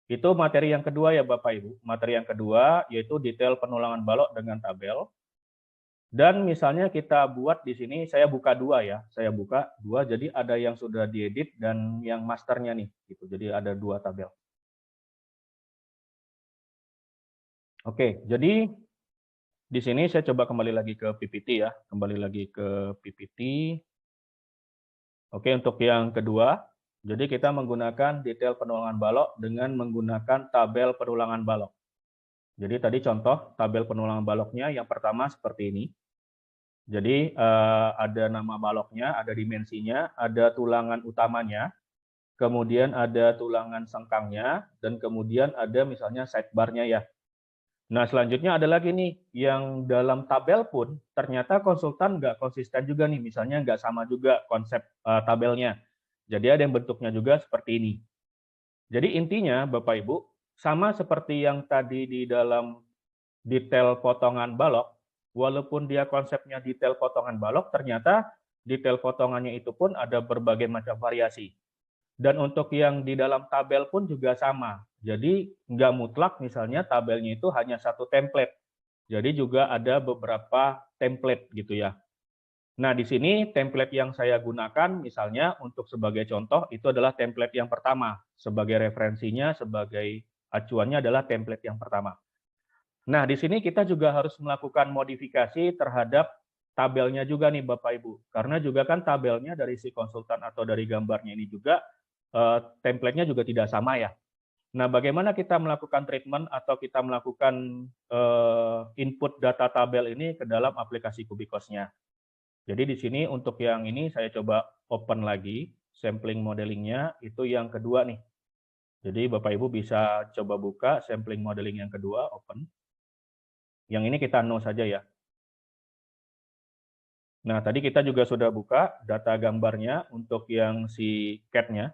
Itu materi yang kedua ya Bapak Ibu. Materi yang kedua yaitu detail penulangan balok dengan tabel. Dan misalnya kita buat di sini, saya buka dua ya. Saya buka dua, jadi ada yang sudah diedit dan yang masternya nih. Gitu. Jadi ada dua tabel. Oke, jadi di sini saya coba kembali lagi ke PPT ya. Kembali lagi ke PPT. Oke, untuk yang kedua, jadi kita menggunakan detail penulangan balok dengan menggunakan tabel penulangan balok. Jadi tadi contoh tabel penulangan baloknya yang pertama seperti ini. Jadi ada nama baloknya, ada dimensinya, ada tulangan utamanya, kemudian ada tulangan sengkangnya, dan kemudian ada misalnya sidebar-nya ya. Nah, selanjutnya ada lagi nih, yang dalam tabel pun ternyata konsultan nggak konsisten juga nih, misalnya nggak sama juga konsep tabelnya. Jadi ada yang bentuknya juga seperti ini. Jadi intinya Bapak Ibu, sama seperti yang tadi di dalam detail potongan balok, walaupun dia konsepnya detail potongan balok, ternyata detail potongannya itu pun ada berbagai macam variasi. Dan untuk yang di dalam tabel pun juga sama. Jadi nggak mutlak misalnya tabelnya itu hanya satu template. Jadi juga ada beberapa template gitu ya. Nah, di sini template yang saya gunakan misalnya untuk sebagai contoh itu adalah template yang pertama. Sebagai referensinya, sebagai acuannya adalah template yang pertama. Nah, di sini kita juga harus melakukan modifikasi terhadap tabelnya juga nih Bapak Ibu. Karena juga kan tabelnya dari si konsultan atau dari gambarnya ini juga template-nya juga tidak sama ya. Nah, bagaimana kita melakukan treatment atau kita melakukan input data tabel ini ke dalam aplikasi Kubikos-nya. Jadi di sini untuk yang ini saya coba open lagi, sampling modeling-nya itu yang kedua nih. Jadi Bapak Ibu bisa coba buka sampling modeling yang kedua, open. Yang ini kita no saja ya. Nah, tadi kita juga sudah buka data gambarnya untuk yang si CAD-nya.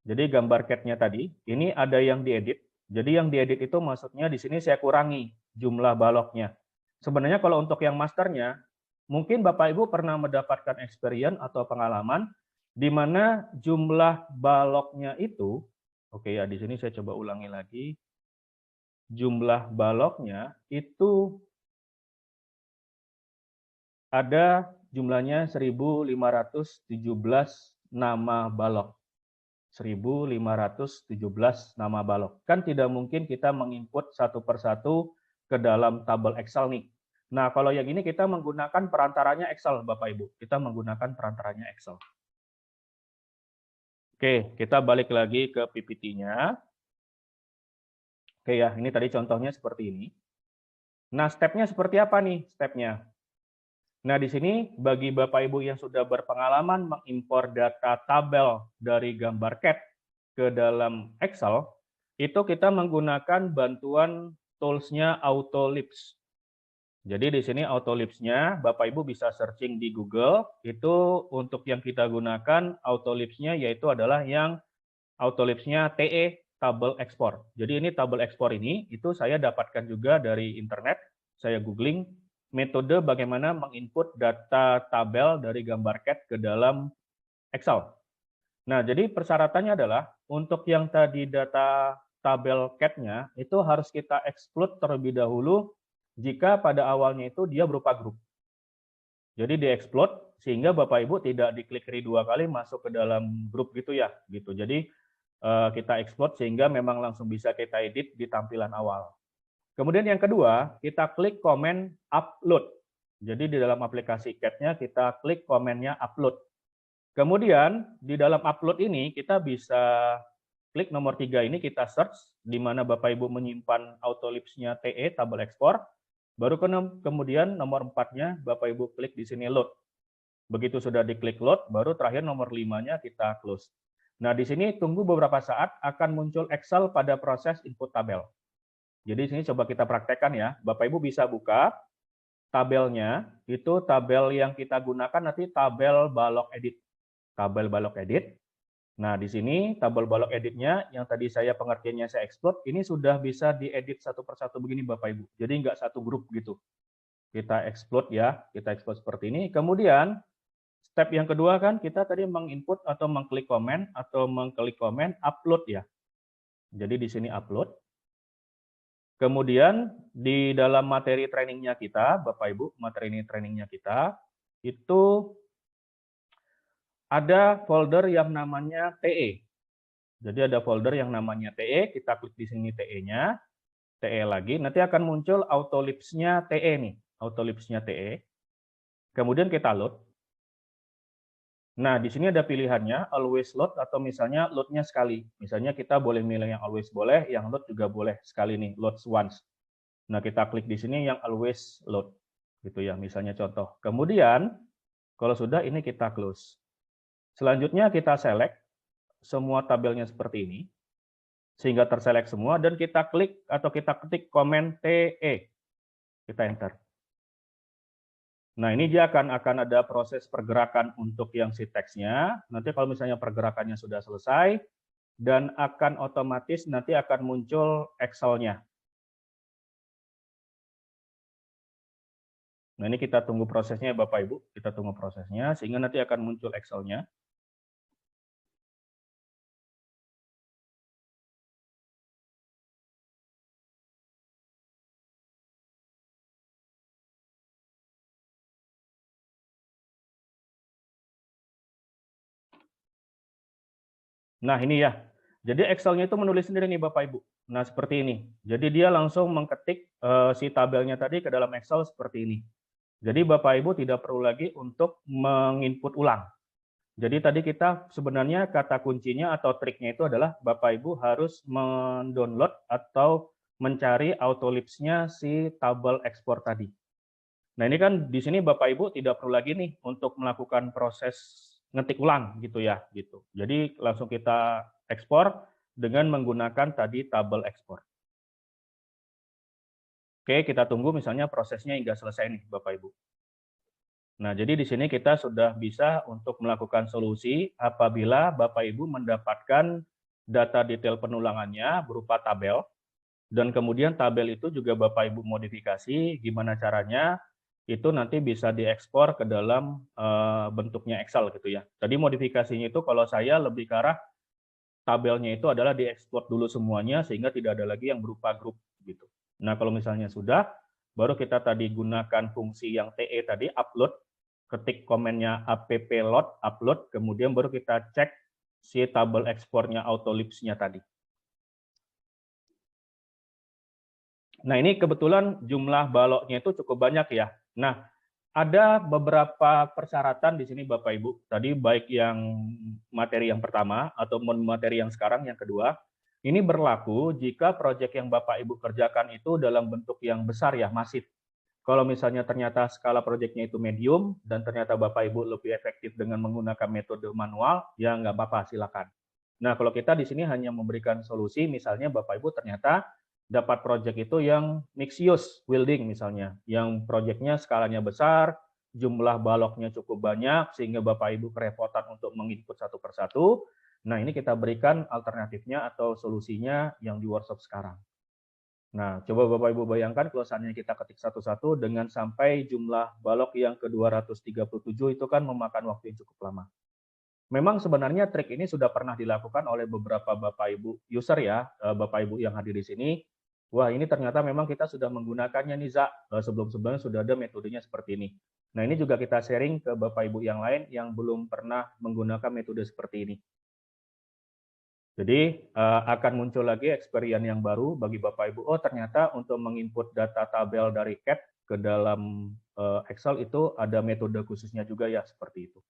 Jadi gambar CAD-nya tadi, ini ada yang diedit. Jadi yang diedit itu maksudnya di sini saya kurangi jumlah baloknya. Sebenarnya kalau untuk yang masternya, mungkin Bapak Ibu pernah mendapatkan experience atau pengalaman di mana jumlah baloknya itu, oke ya di sini saya coba ulangi lagi, jumlah baloknya itu ada jumlahnya 1.517 nama balok. 1.517 nama balok. Kan tidak mungkin kita menginput satu persatu ke dalam tabel Excel nih. Nah, kalau yang ini kita menggunakan perantaranya Excel, Bapak Ibu. Kita menggunakan perantaranya Excel. Oke, kita balik lagi ke PPT-nya. Oke ya, ini tadi contohnya seperti ini. Nah, step-nya seperti apa nih step-nya? Nah, di sini bagi Bapak Ibu yang sudah berpengalaman mengimpor data tabel dari gambar CAD ke dalam Excel, itu kita menggunakan bantuan tools-nya AutoLibs. Jadi di sini AutoLibs-nya, Bapak Ibu bisa searching di Google, itu untuk yang kita gunakan AutoLibs-nya yaitu adalah yang AutoLibs-nya TE, Table Export. Jadi ini Table Export ini, itu saya dapatkan juga dari internet, saya googling, metode bagaimana menginput data tabel dari gambar CAD ke dalam Excel. Nah, jadi persyaratannya adalah untuk yang tadi data tabel CAD-nya itu harus kita exclude terlebih dahulu jika pada awalnya itu dia berupa grup. Jadi di-exclude sehingga Bapak Ibu tidak diklik dua kali masuk ke dalam grup gitu ya, gitu. Jadi kita exclude sehingga memang langsung bisa kita edit di tampilan awal. Kemudian yang kedua, kita klik komen upload. Jadi di dalam aplikasi CAD-nya kita klik komennya upload. Kemudian di dalam upload ini kita bisa klik nomor 3 ini, kita search di mana Bapak Ibu menyimpan AutoLibs-nya TE, tabel ekspor. Baru kemudian nomor 4-nya Bapak Ibu klik di sini load. Begitu sudah diklik load, baru terakhir nomor 5-nya kita close. Nah, di sini tunggu beberapa saat akan muncul Excel pada proses input tabel. Jadi di sini coba kita praktekkan ya. Bapak Ibu bisa buka tabelnya, itu tabel yang kita gunakan nanti tabel balok edit. Tabel balok edit. Nah, di sini tabel balok editnya yang tadi saya pengertiannya saya explode, ini sudah bisa diedit satu persatu begini Bapak Ibu. Jadi nggak satu grup gitu. Kita explode ya, kita explode seperti ini. Kemudian step yang kedua kan kita tadi menginput atau mengklik komen upload ya. Jadi di sini upload. Kemudian di dalam materi trainingnya kita, Bapak Ibu, materi trainingnya kita itu ada folder yang namanya TE. Jadi ada folder yang namanya TE, kita klik di sini TE-nya, TE lagi, nanti akan muncul autolips-nya TE nih, autolips-nya TE. Kemudian kita load. Nah, di sini ada pilihannya always load atau misalnya load-nya sekali. Misalnya kita boleh milih yang always boleh, yang load juga boleh sekali nih, load once. Nah, kita klik di sini yang always load. Gitu ya, misalnya contoh. Kemudian kalau sudah ini kita close. Selanjutnya kita select semua tabelnya seperti ini, sehingga terselect semua, dan kita klik atau kita ketik komen TE. Kita enter. Nah, ini dia akan ada proses pergerakan untuk yang si teksnya. Nanti kalau misalnya pergerakannya sudah selesai, dan akan otomatis nanti akan muncul Excel-nya. Nah, ini kita tunggu prosesnya Bapak Ibu, kita tunggu prosesnya, sehingga nanti akan muncul Excel-nya. Nah, ini ya. Jadi Excel-nya itu menulis sendiri nih Bapak Ibu. Nah, seperti ini. Jadi dia langsung mengketik si tabelnya tadi ke dalam Excel seperti ini. Jadi Bapak Ibu tidak perlu lagi untuk menginput ulang. Jadi tadi kita sebenarnya kata kuncinya atau triknya itu adalah Bapak Ibu harus mendownload atau mencari autolips-nya si tabel ekspor tadi. Nah, ini kan di sini Bapak Ibu tidak perlu lagi nih untuk melakukan proses ngetik ulang gitu ya, gitu. Jadi langsung kita ekspor dengan menggunakan tadi tabel ekspor. Oke, kita tunggu misalnya prosesnya hingga selesai nih Bapak Ibu. Nah, jadi di sini kita sudah bisa untuk melakukan solusi apabila Bapak Ibu mendapatkan data detail penulangannya berupa tabel, dan kemudian tabel itu juga Bapak Ibu modifikasi, gimana caranya itu nanti bisa diekspor ke dalam bentuknya Excel gitu ya. Tadi modifikasinya itu kalau saya lebih ke arah tabelnya itu adalah diekspor dulu semuanya sehingga tidak ada lagi yang berupa grup gitu. Nah, kalau misalnya sudah, baru kita tadi gunakan fungsi yang TE tadi, upload, ketik komennya appload, upload, kemudian baru kita cek si tabel ekspornya autolips-nya tadi. Nah, ini kebetulan jumlah baloknya itu cukup banyak ya. Nah, ada beberapa persyaratan di sini Bapak Ibu. Tadi baik yang materi yang pertama atau materi yang sekarang yang kedua, ini berlaku jika proyek yang Bapak Ibu kerjakan itu dalam bentuk yang besar ya, masif. Kalau misalnya ternyata skala proyeknya itu medium dan ternyata Bapak Ibu lebih efektif dengan menggunakan metode manual, ya nggak apa-apa, silakan. Nah, kalau kita di sini hanya memberikan solusi, misalnya Bapak Ibu ternyata dapat proyek itu yang mixed use building misalnya, yang proyeknya skalanya besar, jumlah baloknya cukup banyak, sehingga Bapak Ibu kerepotan untuk menginput satu persatu. Nah, ini kita berikan alternatifnya atau solusinya yang di workshop sekarang. Nah, coba Bapak Ibu bayangkan kalau seandainya kita ketik satu-satu dengan sampai jumlah balok yang ke-237 itu kan memakan waktu yang cukup lama. Memang sebenarnya trik ini sudah pernah dilakukan oleh beberapa Bapak Ibu user ya, Bapak Ibu yang hadir di sini. Wah, ini ternyata memang kita sudah menggunakannya nih, sebelum-sebelumnya sudah ada metodenya seperti ini. Nah, ini juga kita sharing ke Bapak Ibu yang lain yang belum pernah menggunakan metode seperti ini. Jadi akan muncul lagi experience yang baru bagi Bapak Ibu. Oh, ternyata untuk menginput data tabel dari CAT ke dalam Excel itu ada metode khususnya juga ya, seperti itu.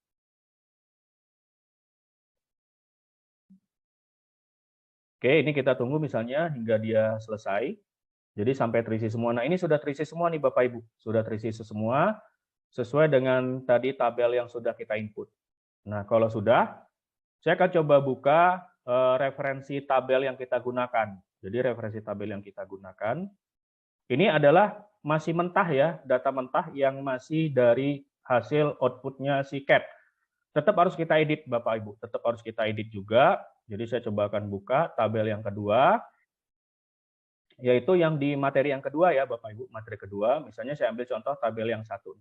Oke, ini kita tunggu misalnya hingga dia selesai. Jadi sampai terisi semua. Nah, ini sudah terisi semua nih Bapak Ibu. Sudah terisi semua. sesuai dengan tadi tabel yang sudah kita input. Nah, kalau sudah, saya akan coba buka referensi tabel yang kita gunakan. Jadi referensi tabel yang kita gunakan, ini adalah masih mentah ya, data mentah yang masih dari hasil outputnya si CAT. Tetap harus kita edit Bapak Ibu, tetap harus kita edit juga. Jadi saya coba akan buka tabel yang kedua, yaitu yang di materi yang kedua ya Bapak Ibu, materi kedua. Misalnya saya ambil contoh tabel yang satu.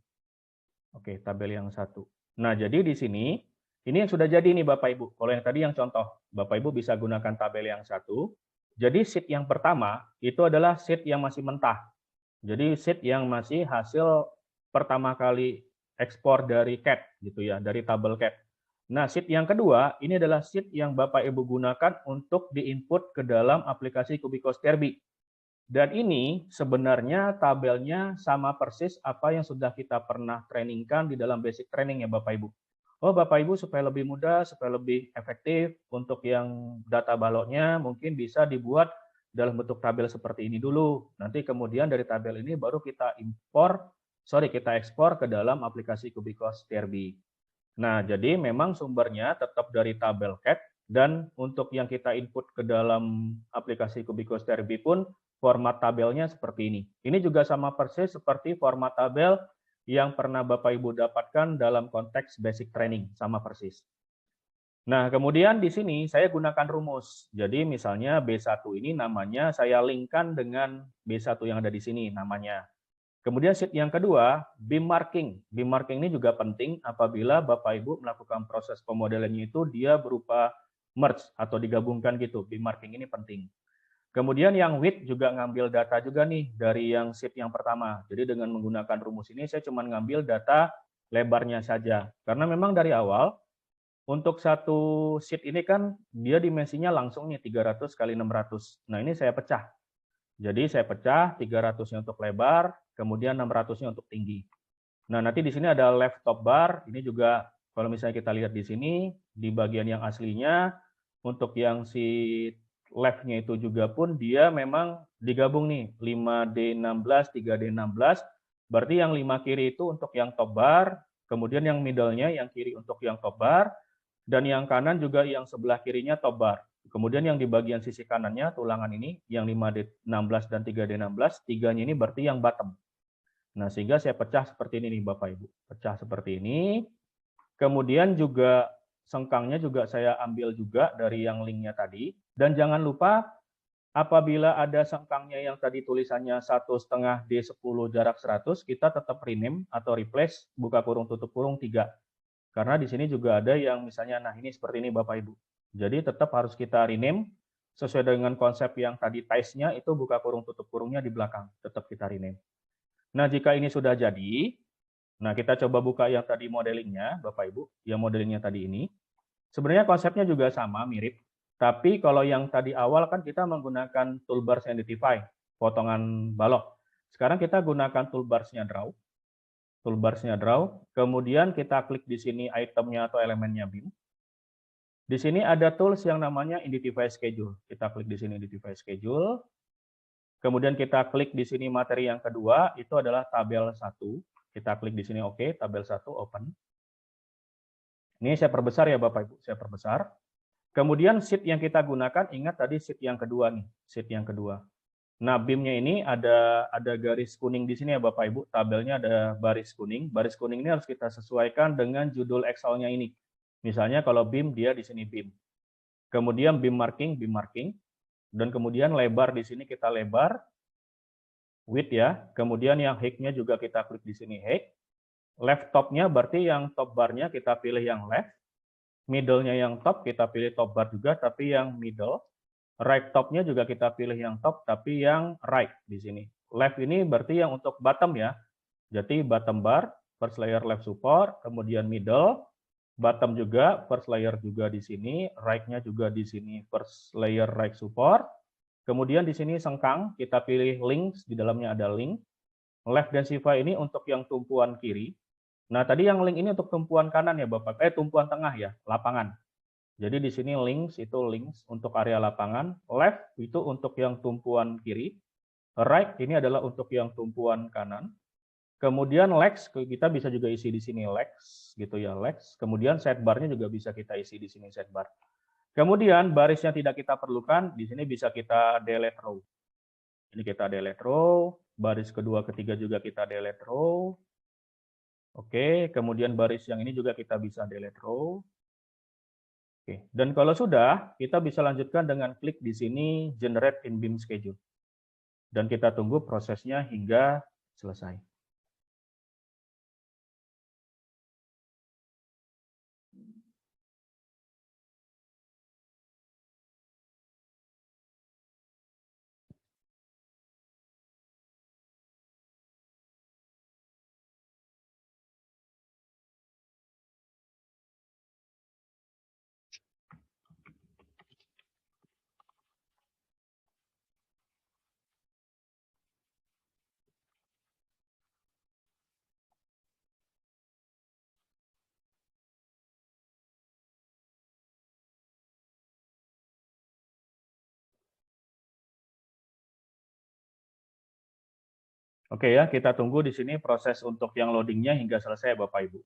Oke, tabel yang satu. Nah, jadi di sini, ini yang sudah jadi nih Bapak Ibu. Kalau yang tadi yang contoh, Bapak Ibu bisa gunakan tabel yang satu. Jadi sheet yang pertama, itu adalah sheet yang masih mentah. Jadi sheet yang masih hasil pertama kali ekspor dari CAT, gitu ya, dari tabel CAT. Nah, sheet yang kedua, ini adalah sheet yang Bapak Ibu gunakan untuk diinput ke dalam aplikasi Kubikos Terbi. Dan ini sebenarnya tabelnya sama persis apa yang sudah kita pernah trainingkan di dalam basic training ya Bapak Ibu. Oh Bapak Ibu supaya lebih mudah, supaya lebih efektif untuk yang data baloknya mungkin bisa dibuat dalam bentuk tabel seperti ini dulu. Nanti kemudian dari tabel ini baru kita ekspor ke dalam aplikasi Kubikos TRB. Nah, jadi memang sumbernya tetap dari tabel CAT dan untuk yang kita input ke dalam aplikasi Kubikos TRB pun format tabelnya seperti ini. Ini juga sama persis seperti format tabel yang pernah Bapak Ibu dapatkan dalam konteks basic training, sama persis. Nah, kemudian di sini saya gunakan rumus. Jadi misalnya B1 ini namanya saya linkkan dengan B1 yang ada di sini namanya. Kemudian sheet yang kedua, beam marking. Beam marking ini juga penting apabila Bapak Ibu melakukan proses pemodelannya itu dia berupa merge atau digabungkan gitu. Beam marking ini penting. Kemudian yang width juga ngambil data juga nih dari yang sheet yang pertama. Jadi dengan menggunakan rumus ini saya cuma ngambil data lebarnya saja. Karena memang dari awal untuk satu sheet ini kan dia dimensinya langsung nih 300 kali 600. Nah ini saya pecah. Jadi saya pecah 300-nya untuk lebar, kemudian 600-nya untuk tinggi. Nah, nanti di sini ada left top bar, ini juga kalau misalnya kita lihat di sini, di bagian yang aslinya, untuk yang si left-nya itu juga pun dia memang digabung nih, 5D16, 3D16, berarti yang 5 kiri itu untuk yang top bar, kemudian yang middle-nya, yang kiri untuk yang top bar, dan yang kanan juga yang sebelah kirinya top bar. Kemudian yang di bagian sisi kanannya, tulangan ini, yang 5D16 dan 3D16, tiganya ini berarti yang bottom. Nah, sehingga saya pecah seperti ini nih Bapak Ibu. Pecah seperti ini. Kemudian juga sengkangnya juga saya ambil juga dari yang linknya tadi. Dan jangan lupa, apabila ada sengkangnya yang tadi tulisannya 1,5 D10 jarak 100, kita tetap rename atau replace, buka kurung tutup kurung 3. Karena di sini juga ada yang misalnya, nah ini seperti ini Bapak Ibu. Jadi tetap harus kita rename sesuai dengan konsep yang tadi ties-nya itu buka kurung tutup kurungnya di belakang. Tetap kita rename. Nah jika ini sudah jadi, nah kita coba buka yang tadi modelingnya Bapak Ibu. Yang modelingnya tadi ini. Sebenarnya konsepnya juga sama, mirip. Tapi kalau yang tadi awal kan kita menggunakan toolbars identify, potongan balok. Sekarang kita gunakan toolbars-nya draw. Toolbars-nya draw, kemudian kita klik di sini itemnya atau elemennya beam. Di sini ada tools yang namanya Identify Schedule. Kita klik di sini Identify Schedule. Kemudian kita klik di sini materi yang kedua, itu adalah tabel 1. Kita klik di sini OK, tabel 1 open. Ini saya perbesar ya Bapak Ibu, saya perbesar. Kemudian sheet yang kita gunakan, ingat tadi sheet yang kedua nih, sheet yang kedua. Nah, BIM-nya ini ada garis kuning di sini ya Bapak Ibu, tabelnya ada baris kuning. Baris kuning ini harus kita sesuaikan dengan judul Excel-nya ini. Misalnya kalau BIM dia di sini BIM. Kemudian BIM marking, dan kemudian lebar di sini kita lebar, width ya. Kemudian yang height-nya juga kita klik di sini height. Left top-nya berarti yang top bar-nya kita pilih yang left. Middle-nya yang top kita pilih top bar juga tapi yang middle. Right top-nya juga kita pilih yang top, tapi yang right di sini. Left ini berarti yang untuk bottom ya. Jadi bottom bar, first layer left support, kemudian middle, bottom juga, first layer juga di sini, right-nya juga di sini, first layer right support. Kemudian di sini sengkang, kita pilih links, di dalamnya ada link. Left densify ini untuk yang tumpuan kiri. Nah, tadi yang link ini untuk tumpuan kanan ya Bapak, tumpuan tengah ya, lapangan. Jadi di sini links itu links untuk area lapangan, left itu untuk yang tumpuan kiri, right ini adalah untuk yang tumpuan kanan, Kemudian legs kita bisa juga isi di sini legs gitu ya, legs. Kemudian sidebar-nya juga bisa kita isi di sini sidebar. Kemudian baris yang tidak kita perlukan di sini bisa kita delete row. Ini kita delete row, baris kedua, ketiga juga kita delete row. Oke, kemudian baris yang ini juga kita bisa delete row. Oke, dan kalau sudah, kita bisa lanjutkan dengan klik di sini generate in BIM schedule. Dan kita tunggu prosesnya hingga selesai. Oke ya, kita tunggu di sini proses untuk yang loadingnya hingga selesai Bapak Ibu.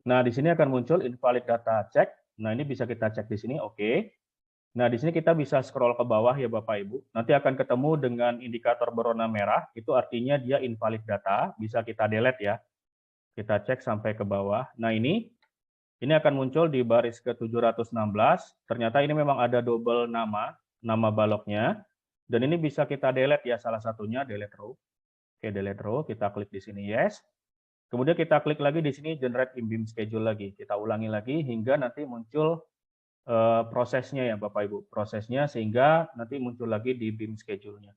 Nah, di sini akan muncul invalid data check. Nah, ini bisa kita cek di sini, oke. Nah, di sini kita bisa scroll ke bawah ya Bapak Ibu. Nanti akan ketemu dengan indikator berwarna merah, itu artinya dia invalid data, bisa kita delete ya. Kita cek sampai ke bawah. Nah, ini akan muncul di baris ke-716. Ternyata ini memang ada double nama baloknya. Dan ini bisa kita delete ya, salah satunya delete row. Oke, delete row, kita klik di sini yes. Kemudian kita klik lagi di sini generate in BIM schedule lagi. Kita ulangi lagi hingga nanti muncul prosesnya ya Bapak Ibu. Prosesnya sehingga nanti muncul lagi di BIM schedule-nya.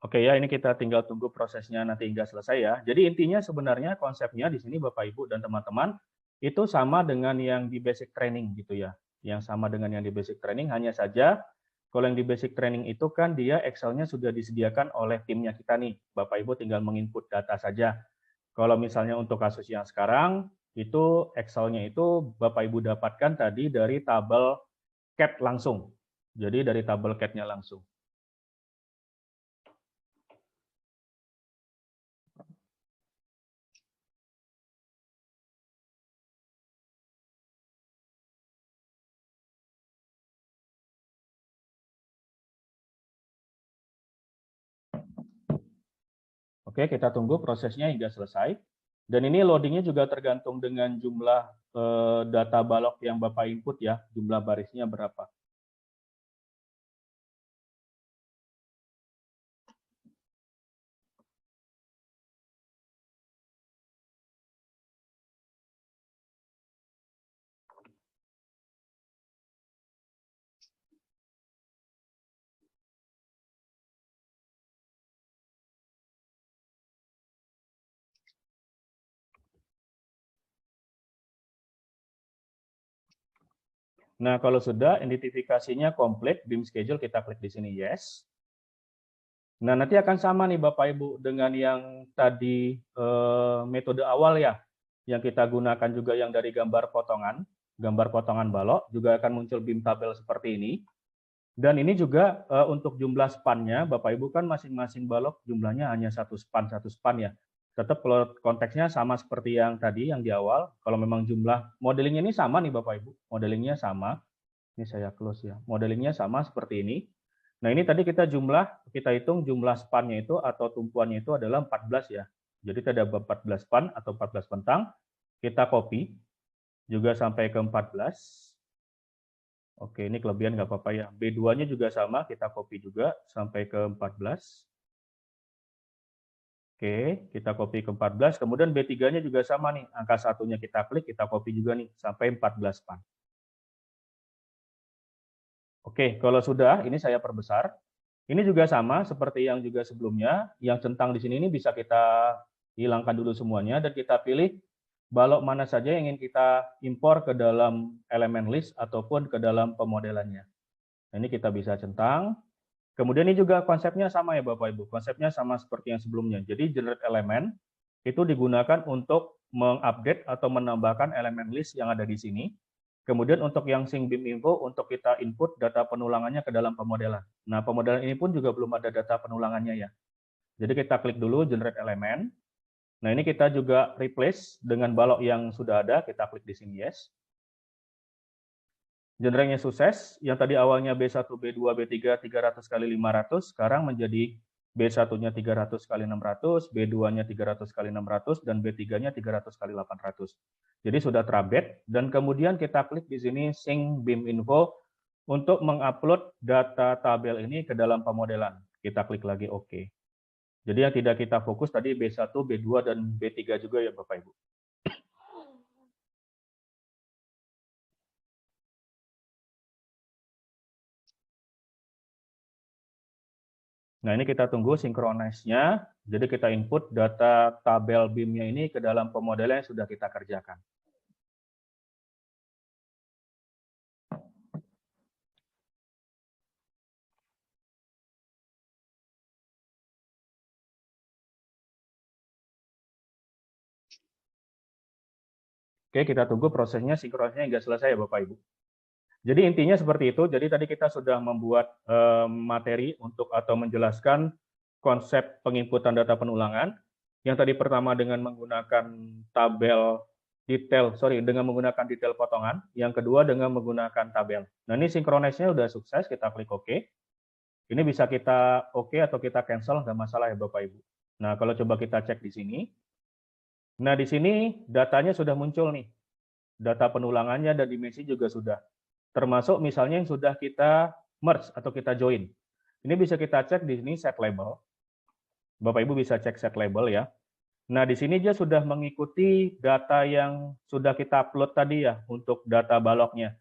Oke ya, ini kita tinggal tunggu prosesnya nanti hingga selesai ya. Jadi intinya sebenarnya konsepnya di sini Bapak Ibu dan teman-teman itu sama dengan yang di basic training gitu ya. Yang sama dengan yang di basic training, hanya saja kalau yang di basic training itu kan dia Excel-nya sudah disediakan oleh timnya kita nih. Bapak Ibu tinggal menginput data saja. Kalau misalnya untuk kasus yang sekarang, itu Excel-nya itu Bapak Ibu dapatkan tadi dari tabel CAT langsung. Jadi dari tabel CAT-nya langsung. Oke, kita tunggu prosesnya hingga selesai. Dan ini loadingnya juga tergantung dengan jumlah data balok yang Bapak input ya, jumlah barisnya berapa. Nah, kalau sudah identifikasinya komplit, BIM schedule kita klik di sini yes. Nah, nanti akan sama nih Bapak Ibu dengan yang tadi metode awal ya, yang kita gunakan juga yang dari gambar potongan balok, juga akan muncul BIM tabel seperti ini. Dan ini juga untuk jumlah span-nya, Bapak Ibu kan masing-masing balok jumlahnya hanya satu span ya. Tetap kalau konteksnya sama seperti yang tadi, yang di awal, kalau memang jumlah modelingnya ini sama nih Bapak Ibu, modelingnya sama. Ini saya close ya, modelingnya sama seperti ini. Nah ini tadi kita hitung jumlah span-nya itu atau tumpuannya itu adalah 14 ya. Jadi ada 14 span atau 14 bentang. kita copy juga sampai ke 14. Oke, ini kelebihan nggak apa-apa ya. B2-nya juga sama, kita copy juga sampai ke 14. Oke, kita copy ke 14. Kemudian B3-nya juga sama nih. Angka 1-nya kita klik, kita copy juga nih sampai 14 pan. Oke, kalau sudah, ini saya perbesar. Ini juga sama seperti yang juga sebelumnya. Yang centang di sini ini bisa kita hilangkan dulu semuanya dan kita pilih balok mana saja yang ingin kita impor ke dalam elemen list ataupun ke dalam pemodelannya. Nah, ini kita bisa centang. Kemudian ini juga konsepnya sama ya Bapak Ibu. Konsepnya sama seperti yang sebelumnya. Jadi generate element itu digunakan untuk mengupdate atau menambahkan elemen list yang ada di sini. Kemudian untuk yang sync beam info untuk kita input data penulangannya ke dalam pemodelan. Nah, pemodelan ini pun juga belum ada data penulangannya ya. Jadi kita klik dulu generate element. Nah, ini kita juga replace dengan balok yang sudah ada, kita klik di sini yes. Generate-nya sukses, yang tadi awalnya B1, B2, B3 300 kali 500, sekarang menjadi B1-nya 300 kali 600, B2-nya 300 kali 600, dan B3-nya 300 kali 800. Jadi sudah terupdate, dan kemudian kita klik di sini sync beam info untuk mengupload data tabel ini ke dalam pemodelan. Kita klik lagi OK. Jadi yang tidak kita fokus tadi B1, B2, dan B3 juga ya Bapak Ibu. Nah, ini kita tunggu sinkronize-nya. Jadi kita input data tabel BIM-nya ini ke dalam pemodelan yang sudah kita kerjakan. Oke, kita tunggu prosesnya, sinkronisnya hingga selesai ya Bapak Ibu. Jadi intinya seperti itu. Jadi tadi kita sudah membuat materi untuk atau menjelaskan konsep penginputan data penulangan. Yang tadi pertama dengan menggunakan tabel detail, dengan menggunakan detail potongan. Yang kedua dengan menggunakan tabel. Nah, ini sinkronisnya sudah sukses, kita klik OK. Ini bisa kita OK atau kita cancel, nggak masalah ya Bapak Ibu. Nah, kalau coba kita cek di sini. Nah, di sini datanya sudah muncul nih. Data penulangannya dan dimensi juga sudah. Termasuk misalnya yang sudah kita merge atau kita join. Ini bisa kita cek di sini set label. Bapak Ibu bisa cek set label ya. Nah, di sini dia sudah mengikuti data yang sudah kita upload tadi ya untuk data baloknya.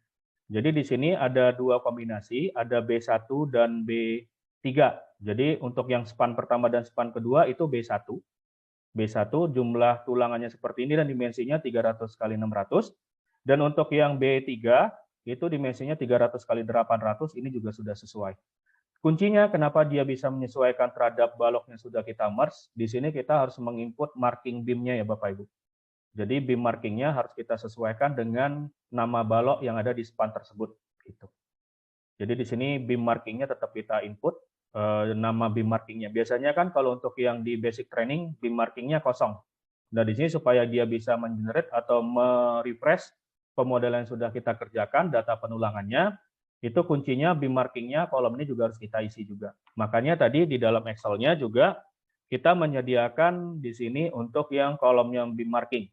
Jadi di sini ada dua kombinasi, ada B1 dan B3. Jadi untuk yang span pertama dan span kedua itu B1. B1 jumlah tulangannya seperti ini dan dimensinya 300 kali 600. Dan untuk yang B3 itu dimensinya 300 kali 800, ini juga sudah sesuai. Kuncinya kenapa dia bisa menyesuaikan terhadap balok yang sudah kita merge, di sini kita harus menginput marking beam-nya ya Bapak Ibu. Jadi beam marking-nya harus kita sesuaikan dengan nama balok yang ada di span tersebut. Gitu. Jadi di sini beam marking-nya tetap kita input, nama beam marking-nya. Biasanya kan kalau untuk yang di basic training, beam marking-nya kosong. Nah di sini supaya dia bisa mengenerate atau merefresh pemodelan yang sudah kita kerjakan, data penulangannya, itu kuncinya beam marking-nya, kolom ini juga harus kita isi juga. Makanya tadi di dalam Excel-nya juga kita menyediakan di sini untuk yang kolomnya beam marking.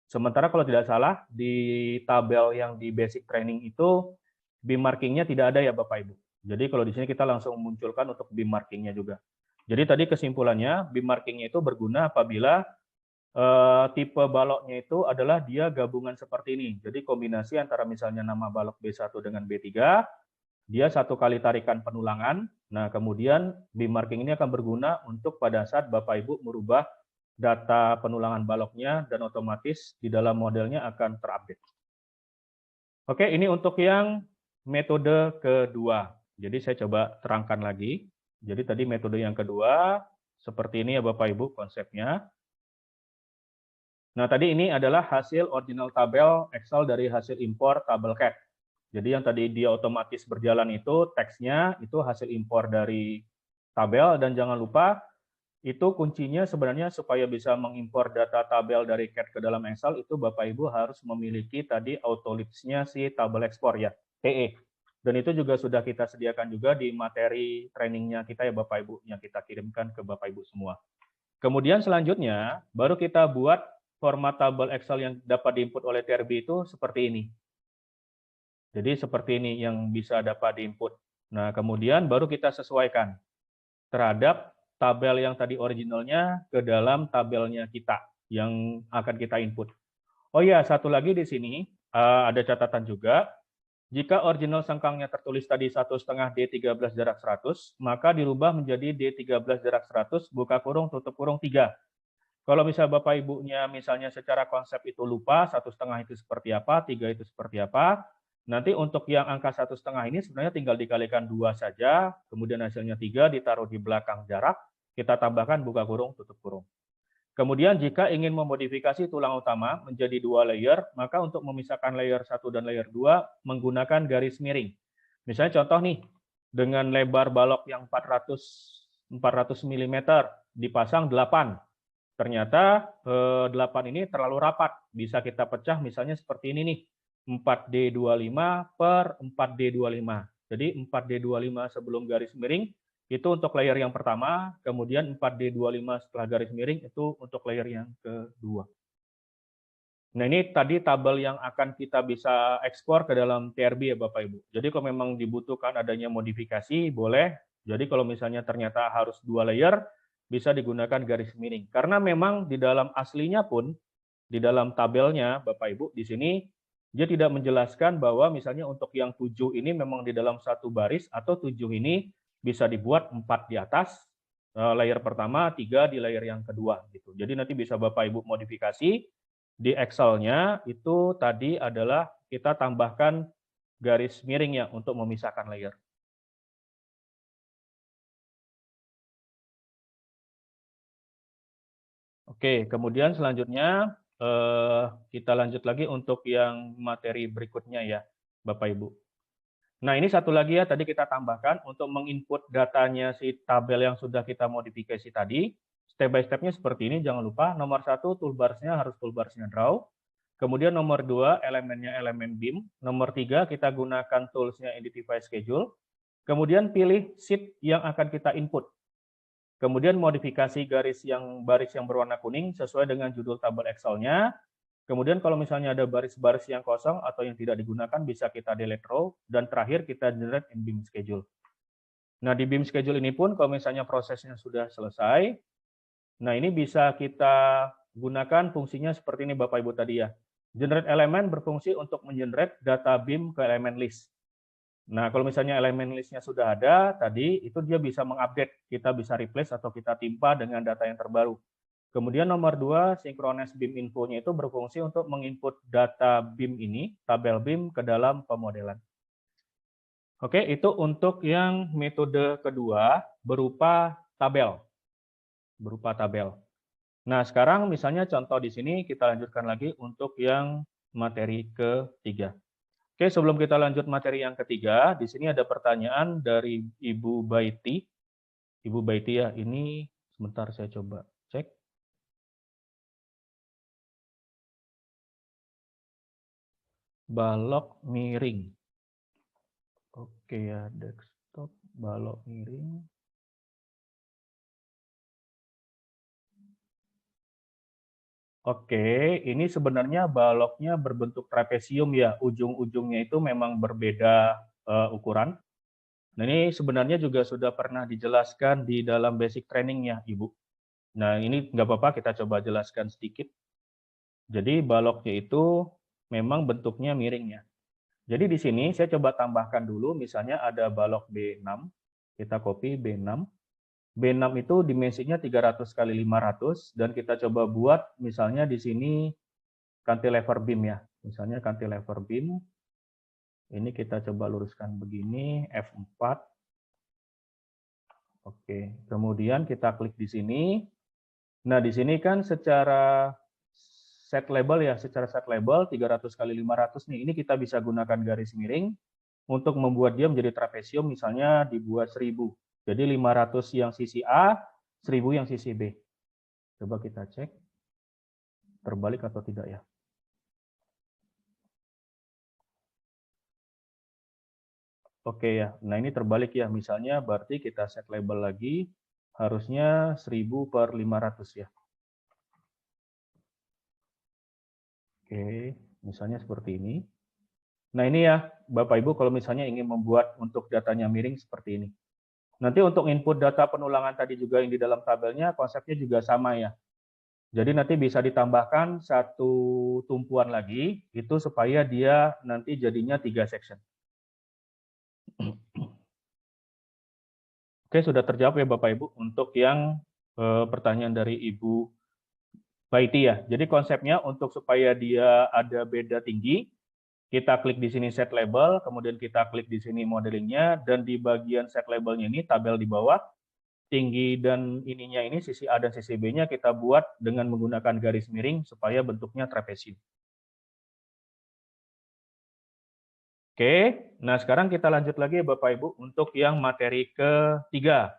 Sementara kalau tidak salah, di tabel yang di basic training itu, beam marking-nya tidak ada ya Bapak Ibu. Jadi kalau di sini kita langsung munculkan untuk beam marking-nya juga. Jadi tadi kesimpulannya, beam marking-nya itu berguna apabila tipe baloknya itu adalah dia gabungan seperti ini. Jadi kombinasi antara misalnya nama balok B1 dengan B3, dia satu kali tarikan penulangan. Nah, kemudian beam marking ini akan berguna untuk pada saat Bapak Ibu merubah data penulangan baloknya dan otomatis di dalam modelnya akan terupdate. Oke, ini untuk yang metode kedua. Jadi saya coba terangkan lagi. Jadi tadi metode yang kedua, seperti ini ya Bapak Ibu konsepnya. Nah, tadi ini adalah hasil original tabel Excel dari hasil impor tabel CAD. Jadi yang tadi dia otomatis berjalan itu teksnya itu hasil impor dari tabel, dan jangan lupa itu kuncinya sebenarnya supaya bisa mengimpor data tabel dari CAD ke dalam Excel itu Bapak Ibu harus memiliki tadi autolips-nya si tabel ekspor ya, TE. Dan itu juga sudah kita sediakan juga di materi trainingnya kita ya Bapak Ibu, yang kita kirimkan ke Bapak Ibu semua. Kemudian selanjutnya baru kita buat format tabel Excel yang dapat diinput oleh TRB itu seperti ini. Jadi seperti ini yang bisa dapat diinput. Nah, kemudian baru kita sesuaikan terhadap tabel yang tadi originalnya ke dalam tabelnya kita yang akan kita input. Oh ya, satu lagi di sini ada catatan juga. Jika original sengkangnya tertulis tadi 1,5 D13 jarak 100, maka dirubah menjadi D13 jarak 100, buka kurung, tutup kurung 3. Kalau misal Bapak Ibunya misalnya secara konsep itu lupa, 1,5 itu seperti apa, 3 itu seperti apa, nanti untuk yang angka 1,5 ini sebenarnya tinggal dikalikan 2 saja, kemudian hasilnya 3 ditaruh di belakang jarak, kita tambahkan buka kurung, tutup kurung. Kemudian jika ingin memodifikasi tulang utama menjadi 2 layer, maka untuk memisahkan layer 1 dan layer 2 menggunakan garis miring. Misalnya contoh nih, dengan lebar balok yang 400 mm dipasang 8. Ternyata 8 ini terlalu rapat, bisa kita pecah misalnya seperti ini nih, 4D25 per 4D25. Jadi 4D25 sebelum garis miring itu untuk layer yang pertama, kemudian 4D25 setelah garis miring itu untuk layer yang kedua. Nah, ini tadi tabel yang akan kita bisa ekspor ke dalam TRB ya Bapak Ibu. Jadi kalau memang dibutuhkan adanya modifikasi, boleh. Jadi kalau misalnya ternyata harus 2 layer, bisa digunakan garis miring. Karena memang di dalam aslinya pun, di dalam tabelnya Bapak Ibu, di sini dia tidak menjelaskan bahwa misalnya untuk yang 7 ini memang di dalam satu baris, atau 7 ini bisa dibuat 4 di atas, layer pertama, 3 di layer yang kedua. Gitu. Jadi nanti bisa Bapak Ibu modifikasi, di Excel-nya itu tadi adalah kita tambahkan garis miring ya untuk memisahkan layer. Oke, kemudian selanjutnya kita lanjut lagi untuk yang materi berikutnya ya, Bapak Ibu. Nah, ini satu lagi ya, tadi kita tambahkan untuk menginput datanya si tabel yang sudah kita modifikasi tadi. Step by step-nya seperti ini, jangan lupa. Nomor 1, toolbars-nya harus toolbars-nya draw. Kemudian nomor 2, elemennya elemen BIM. Nomor 3, kita gunakan tools-nya identify schedule. Kemudian pilih sheet yang akan kita input. Kemudian modifikasi baris yang berwarna kuning sesuai dengan judul tabel Excel-nya. Kemudian kalau misalnya ada baris-baris yang kosong atau yang tidak digunakan, bisa kita delete row. Dan terakhir kita generate in BIM schedule. Nah, di BIM schedule ini pun kalau misalnya prosesnya sudah selesai, nah ini bisa kita gunakan fungsinya seperti ini Bapak Ibu tadi ya. Generate elemen berfungsi untuk mengenerate data BIM ke elemen list. Nah, kalau misalnya elemen listnya sudah ada tadi, itu dia bisa mengupdate. Kita bisa replace atau kita timpa dengan data yang terbaru. Kemudian nomor 2, synchronize BIM info-nya itu berfungsi untuk menginput data BIM ini, tabel BIM ke dalam pemodelan. Oke, itu untuk yang metode kedua berupa tabel. Nah, sekarang misalnya contoh di sini kita lanjutkan lagi untuk yang materi ketiga. Oke, sebelum kita lanjut materi yang ketiga, di sini ada pertanyaan dari Ibu Baiti. Ibu Baiti ya, ini sebentar saya coba cek. Balok miring. Oke ya, desktop, balok miring. Oke, ini sebenarnya baloknya berbentuk trapesium ya, ujung-ujungnya itu memang berbeda ukuran. Nah, ini sebenarnya juga sudah pernah dijelaskan di dalam basic training ya, Ibu. Nah, ini nggak apa-apa, kita coba jelaskan sedikit. Jadi baloknya itu memang bentuknya miring ya. Jadi di sini saya coba tambahkan dulu, misalnya ada balok B6, kita copy B6. B6 itu dimensinya 300 kali 500 dan kita coba buat misalnya di sini cantilever beam ya. Misalnya cantilever beam. Ini kita coba luruskan begini, F4. Oke, kemudian kita klik di sini. Nah, di sini kan secara set label ya, secara set label 300 kali 500 nih. Ini kita bisa gunakan garis miring untuk membuat dia menjadi trapesium, misalnya dibuat 1000. Jadi 500 yang sisi A, 1000 yang sisi B. Coba kita cek, terbalik atau tidak ya. Oke ya, nah ini terbalik ya. Misalnya berarti kita set label lagi, harusnya 1000 per 500 ya. Oke, misalnya seperti ini. Nah ini ya, Bapak Ibu kalau misalnya ingin membuat untuk datanya miring seperti ini. Nanti untuk input data penulangan tadi juga yang di dalam tabelnya, konsepnya juga sama ya. Jadi nanti bisa ditambahkan satu tumpuan lagi, itu supaya dia nanti jadinya 3 section. Oke, sudah terjawab ya Bapak Ibu untuk yang pertanyaan dari Ibu Baiti ya. Jadi konsepnya untuk supaya dia ada beda tinggi, kita klik di sini set label, kemudian kita klik di sini modelingnya, dan di bagian set labelnya ini tabel di bawah, tinggi dan ininya ini sisi A dan sisi B-nya kita buat dengan menggunakan garis miring supaya bentuknya trapesium. Oke, nah sekarang kita lanjut lagi Bapak Ibu untuk yang materi ketiga.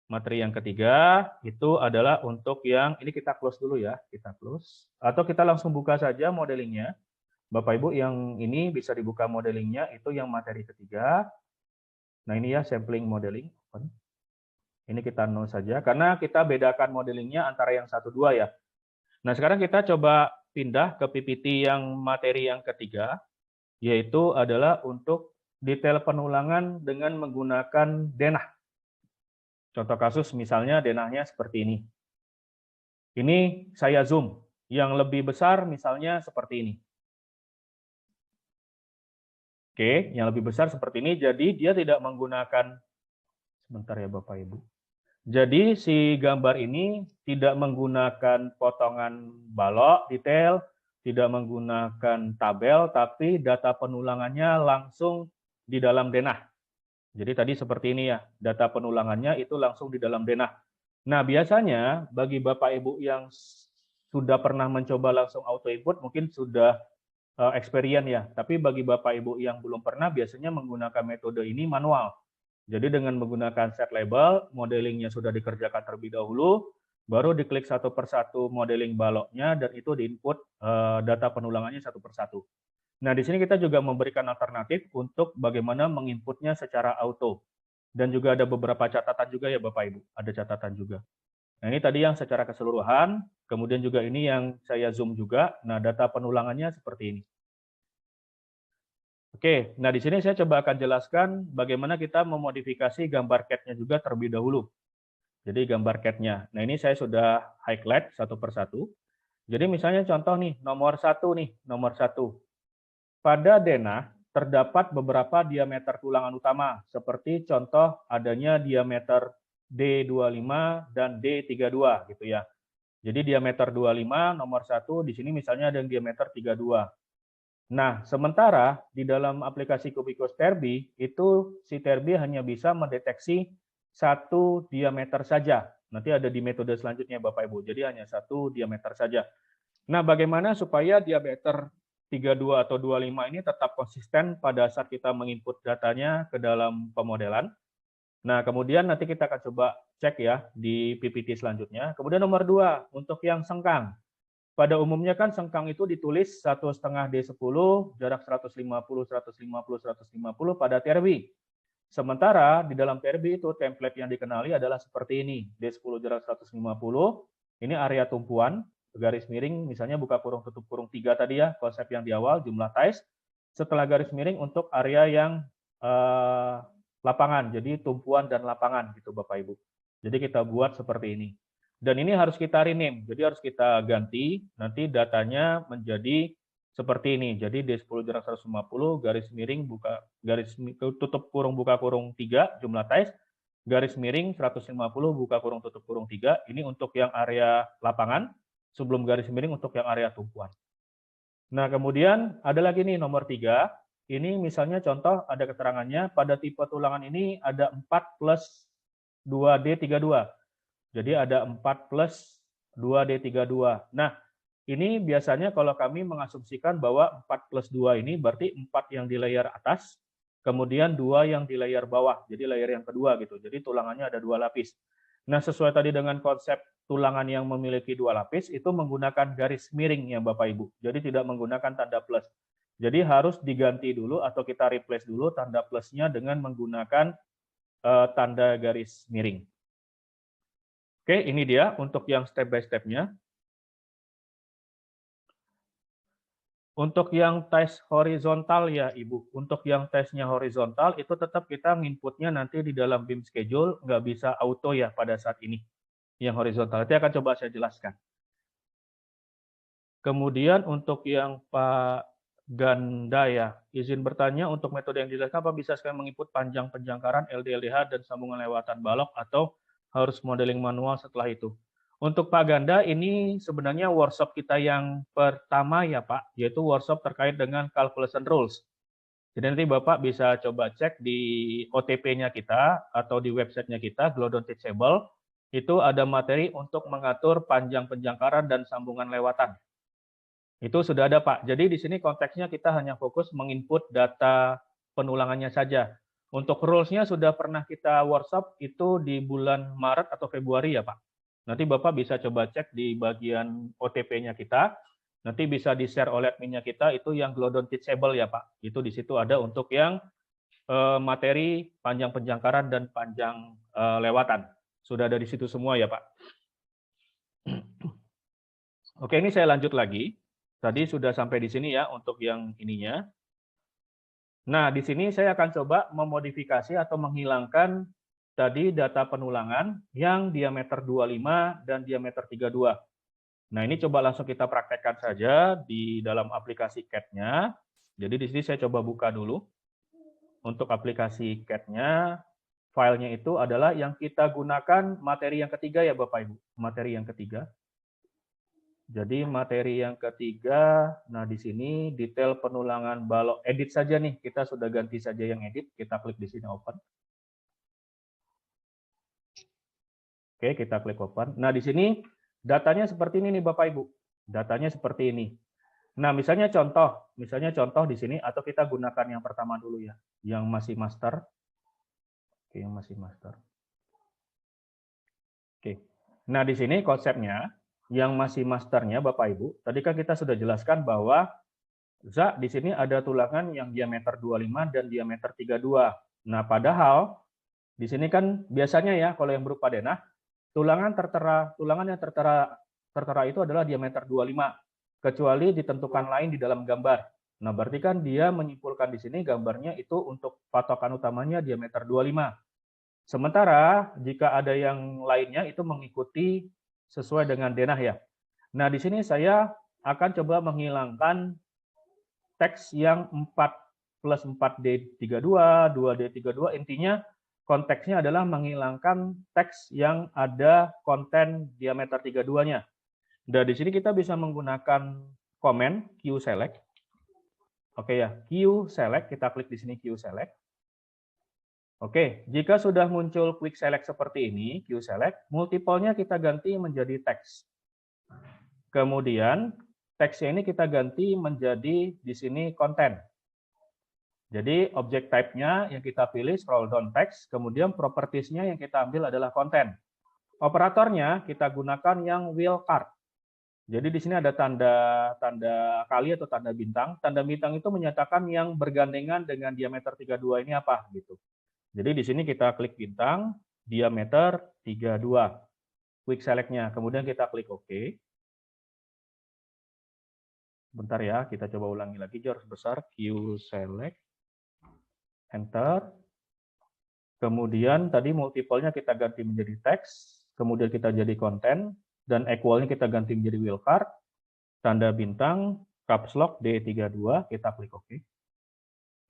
Materi yang ketiga itu adalah untuk yang, ini kita close dulu ya, kita close. Atau kita langsung buka saja modelingnya. Bapak Ibu yang ini bisa dibuka modelingnya, itu yang materi ketiga. Nah ini ya sampling modeling. Ini kita nol saja, karena kita bedakan modelingnya antara yang 1, 2 ya. Nah sekarang kita coba pindah ke PPT yang materi yang ketiga. Yaitu adalah untuk detail penulangan dengan menggunakan denah. Contoh kasus misalnya denahnya seperti ini. Ini saya zoom, yang lebih besar misalnya seperti ini. Oke, yang lebih besar seperti ini, jadi dia tidak menggunakan, sebentar ya Bapak Ibu. Jadi si gambar ini tidak menggunakan potongan balok detail, tidak menggunakan tabel, tapi data penulangannya langsung di dalam denah. Jadi tadi seperti ini ya, data penulangannya itu langsung di dalam denah. Nah, biasanya bagi Bapak Ibu yang sudah pernah mencoba langsung auto input mungkin sudah experience ya. Tapi bagi Bapak Ibu yang belum pernah biasanya menggunakan metode ini manual. Jadi dengan menggunakan set label, modelingnya sudah dikerjakan terlebih dahulu, baru diklik satu persatu modeling baloknya dan itu diinput data penulangannya satu persatu. Nah, di sini kita juga memberikan alternatif untuk bagaimana menginputnya secara auto. Dan juga ada beberapa catatan juga ya Bapak Ibu, ada catatan juga. Nah, ini tadi yang secara keseluruhan, kemudian juga ini yang saya zoom juga. Nah, data penulangannya seperti ini. Oke, nah di sini saya coba akan jelaskan bagaimana kita memodifikasi gambar CAD-nya juga terlebih dahulu. Jadi gambar CAD-nya. Nah, ini saya sudah highlight satu persatu. Jadi misalnya contoh nih, nomor 1 nih, nomor 1. Pada denah, terdapat beberapa diameter tulangan utama, seperti contoh adanya diameter D25 dan D32 gitu ya. Jadi diameter 25 nomor 1 di sini misalnya ada yang diameter 32. Nah, sementara di dalam aplikasi Cubicus Terbi itu si Terbi hanya bisa mendeteksi satu diameter saja. Nanti ada di metode selanjutnya Bapak Ibu. Jadi hanya satu diameter saja. Nah, bagaimana supaya diameter 32 atau 25 ini tetap konsisten pada saat kita menginput datanya ke dalam pemodelan. Nah, kemudian nanti kita akan coba cek ya di PPT selanjutnya. Kemudian nomor 2, untuk yang sengkang. Pada umumnya kan sengkang itu ditulis 1,5 D10, jarak 150, 150, 150 pada TRB. Sementara di dalam TRB itu template yang dikenali adalah seperti ini. D10 jarak 150, ini area tumpuan, garis miring, misalnya buka kurung tutup kurung 3 tadi ya, konsep yang di awal, jumlah ties. Setelah garis miring untuk area yang lapangan, jadi tumpuan dan lapangan gitu Bapak Ibu. Jadi kita buat seperti ini. Dan ini harus kita rename, jadi harus kita ganti, nanti datanya menjadi seperti ini. Jadi D10 jarak 150, garis miring, buka garis tutup kurung buka kurung 3, jumlah ties, garis miring 150, buka kurung tutup kurung 3, ini untuk yang area lapangan, sebelum garis miring untuk yang area tumpuan. Nah, kemudian ada lagi nih nomor 3, ini misalnya contoh ada keterangannya, pada tipe tulangan ini ada 4 plus 2D32. Jadi ada 4 plus 2D32. Nah, ini biasanya kalau kami mengasumsikan bahwa 4 plus 2 ini berarti 4 yang di layer atas, kemudian 2 yang di layer bawah, jadi layer yang kedua gitu. Jadi tulangannya ada 2 lapis. Nah, sesuai tadi dengan konsep tulangan yang memiliki 2 lapis, itu menggunakan garis miring ya Bapak Ibu. Jadi tidak menggunakan tanda plus. Jadi harus diganti dulu atau kita replace dulu tanda plusnya dengan menggunakan tanda garis miring. Oke, ini dia untuk yang step by step-nya. Untuk yang tes horizontal ya Ibu, untuk yang tesnya horizontal itu tetap kita nginputnya nanti di dalam BIM schedule, nggak bisa auto ya pada saat ini. Yang horizontal, itu akan coba saya jelaskan. Kemudian untuk yang Pak Ganda ya, izin bertanya untuk metode yang dijelaskan apa bisa sekalian menginput panjang penjangkaran, LD-LDH, dan sambungan lewatan balok atau harus modeling manual setelah itu? Untuk Pak Ganda, ini sebenarnya workshop kita yang pertama ya Pak, yaitu workshop terkait dengan calculation rules. Jadi nanti Bapak bisa coba cek di OTP-nya kita atau di websitenya kita, Glodon Teachable, itu ada materi untuk mengatur panjang penjangkaran dan sambungan lewatan. Itu sudah ada, Pak. Jadi di sini konteksnya kita hanya fokus menginput data penulangannya saja. Untuk rules-nya sudah pernah kita workshop itu di bulan Maret atau Februari ya, Pak. Nanti Bapak bisa coba cek di bagian OTP-nya kita. Nanti bisa di-share oleh admin-nya kita, itu yang Glodon Teachable ya, Pak. Itu di situ ada untuk yang materi panjang penjangkaran dan panjang lewatan. Sudah ada di situ semua ya, Pak. Oke, ini saya lanjut lagi. Tadi sudah sampai di sini ya untuk yang ininya. Nah, di sini saya akan coba memodifikasi atau menghilangkan tadi data penulangan yang diameter 25 dan diameter 32. Nah, ini coba langsung kita praktekkan saja di dalam aplikasi CAD-nya. Jadi di sini saya coba buka dulu. Untuk aplikasi CAD-nya, filenya itu adalah yang kita gunakan materi yang ketiga ya Bapak Ibu. Materi yang ketiga. Jadi materi yang ketiga, nah di sini detail penulangan balok edit saja nih, kita sudah ganti saja yang edit, kita klik di sini open. Oke, kita klik open. Nah di sini datanya seperti ini nih Bapak Ibu, datanya seperti ini. Nah misalnya contoh di sini atau kita gunakan yang pertama dulu ya, yang masih master. Oke, yang masih master. Oke, nah di sini konsepnya yang masih masternya Bapak Ibu, tadi kan kita sudah jelaskan bahwa di sini ada tulangan yang diameter 25 dan diameter 32. Nah, padahal di sini kan biasanya ya kalau yang berupa denah, tulangan yang tertera itu adalah diameter 25, kecuali ditentukan lain di dalam gambar. Nah, berarti kan dia menyimpulkan di sini gambarnya itu untuk patokan utamanya diameter 25. Sementara jika ada yang lainnya itu mengikuti sesuai dengan denah ya. Nah, di sini saya akan coba menghilangkan teks yang 4 plus 4D32, 2D32, intinya konteksnya adalah menghilangkan teks yang ada konten diameter 32-nya. Dan di sini kita bisa menggunakan komen QSelect. Oke ya, QSelect, kita klik di sini QSelect. Oke, jika sudah muncul quick select seperti ini, QSelect, multiple-nya kita ganti menjadi teks. Kemudian teksnya ini kita ganti menjadi di sini konten. Jadi objek type-nya yang kita pilih scroll down text, kemudian properties-nya yang kita ambil adalah konten. Operatornya kita gunakan yang wheel card. Jadi di sini ada tanda kali atau tanda bintang. Tanda bintang itu menyatakan yang bergandengan dengan diameter 32 ini apa gitu. Jadi di sini kita klik bintang diameter 32. Quick select-nya. Kemudian kita klik OK. Bentar ya, kita coba ulangi lagi garis besar Q select. Enter. Kemudian tadi multiple-nya kita ganti menjadi teks, kemudian kita jadi konten, dan equal-nya kita ganti menjadi wildcard, tanda bintang, caps lock D32, kita klik OK.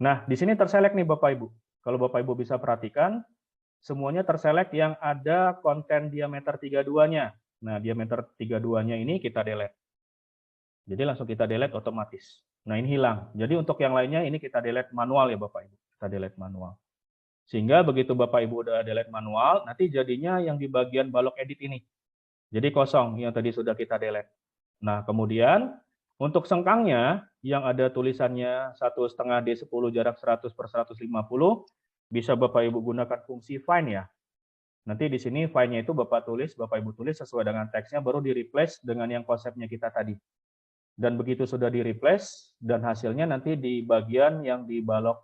Nah, di sini terselect nih Bapak Ibu. Kalau Bapak Ibu bisa perhatikan, semuanya terselect yang ada konten diameter 32-nya. Nah, diameter 32-nya ini kita delete. Jadi langsung kita delete otomatis. Nah, ini hilang. Jadi untuk yang lainnya ini kita delete manual ya Bapak Ibu. Kita delete manual. Sehingga begitu Bapak Ibu udah delete manual, nanti jadinya yang di bagian balok edit ini. Jadi kosong yang tadi sudah kita delete. Nah, kemudian untuk sengkangnya yang ada tulisannya 1,5D10 jarak 100/150, bisa Bapak Ibu gunakan fungsi find ya. Nanti di sini find-nya itu Bapak Ibu tulis sesuai dengan teksnya, baru di-replace dengan yang konsepnya kita tadi. Dan begitu sudah di-replace, dan hasilnya nanti di bagian yang di balok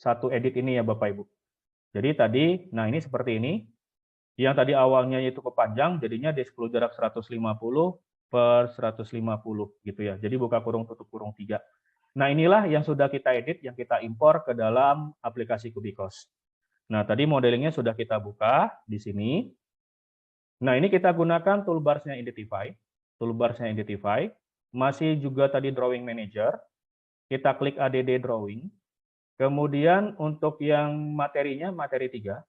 satu edit ini ya Bapak Ibu. Jadi tadi, nah ini seperti ini. Yang tadi awalnya itu kepanjang, jadinya D10 jarak 150, per 150 gitu ya. Jadi buka kurung tutup kurung 3. Nah, inilah yang sudah kita edit, yang kita impor ke dalam aplikasi Kubikos. Nah, tadi modelingnya sudah kita buka di sini. Nah, ini kita gunakan toolbarsnya Identify. Toolbarsnya Identify. Masih juga tadi Drawing Manager. Kita klik ADD Drawing. Kemudian untuk yang materinya, materi 3.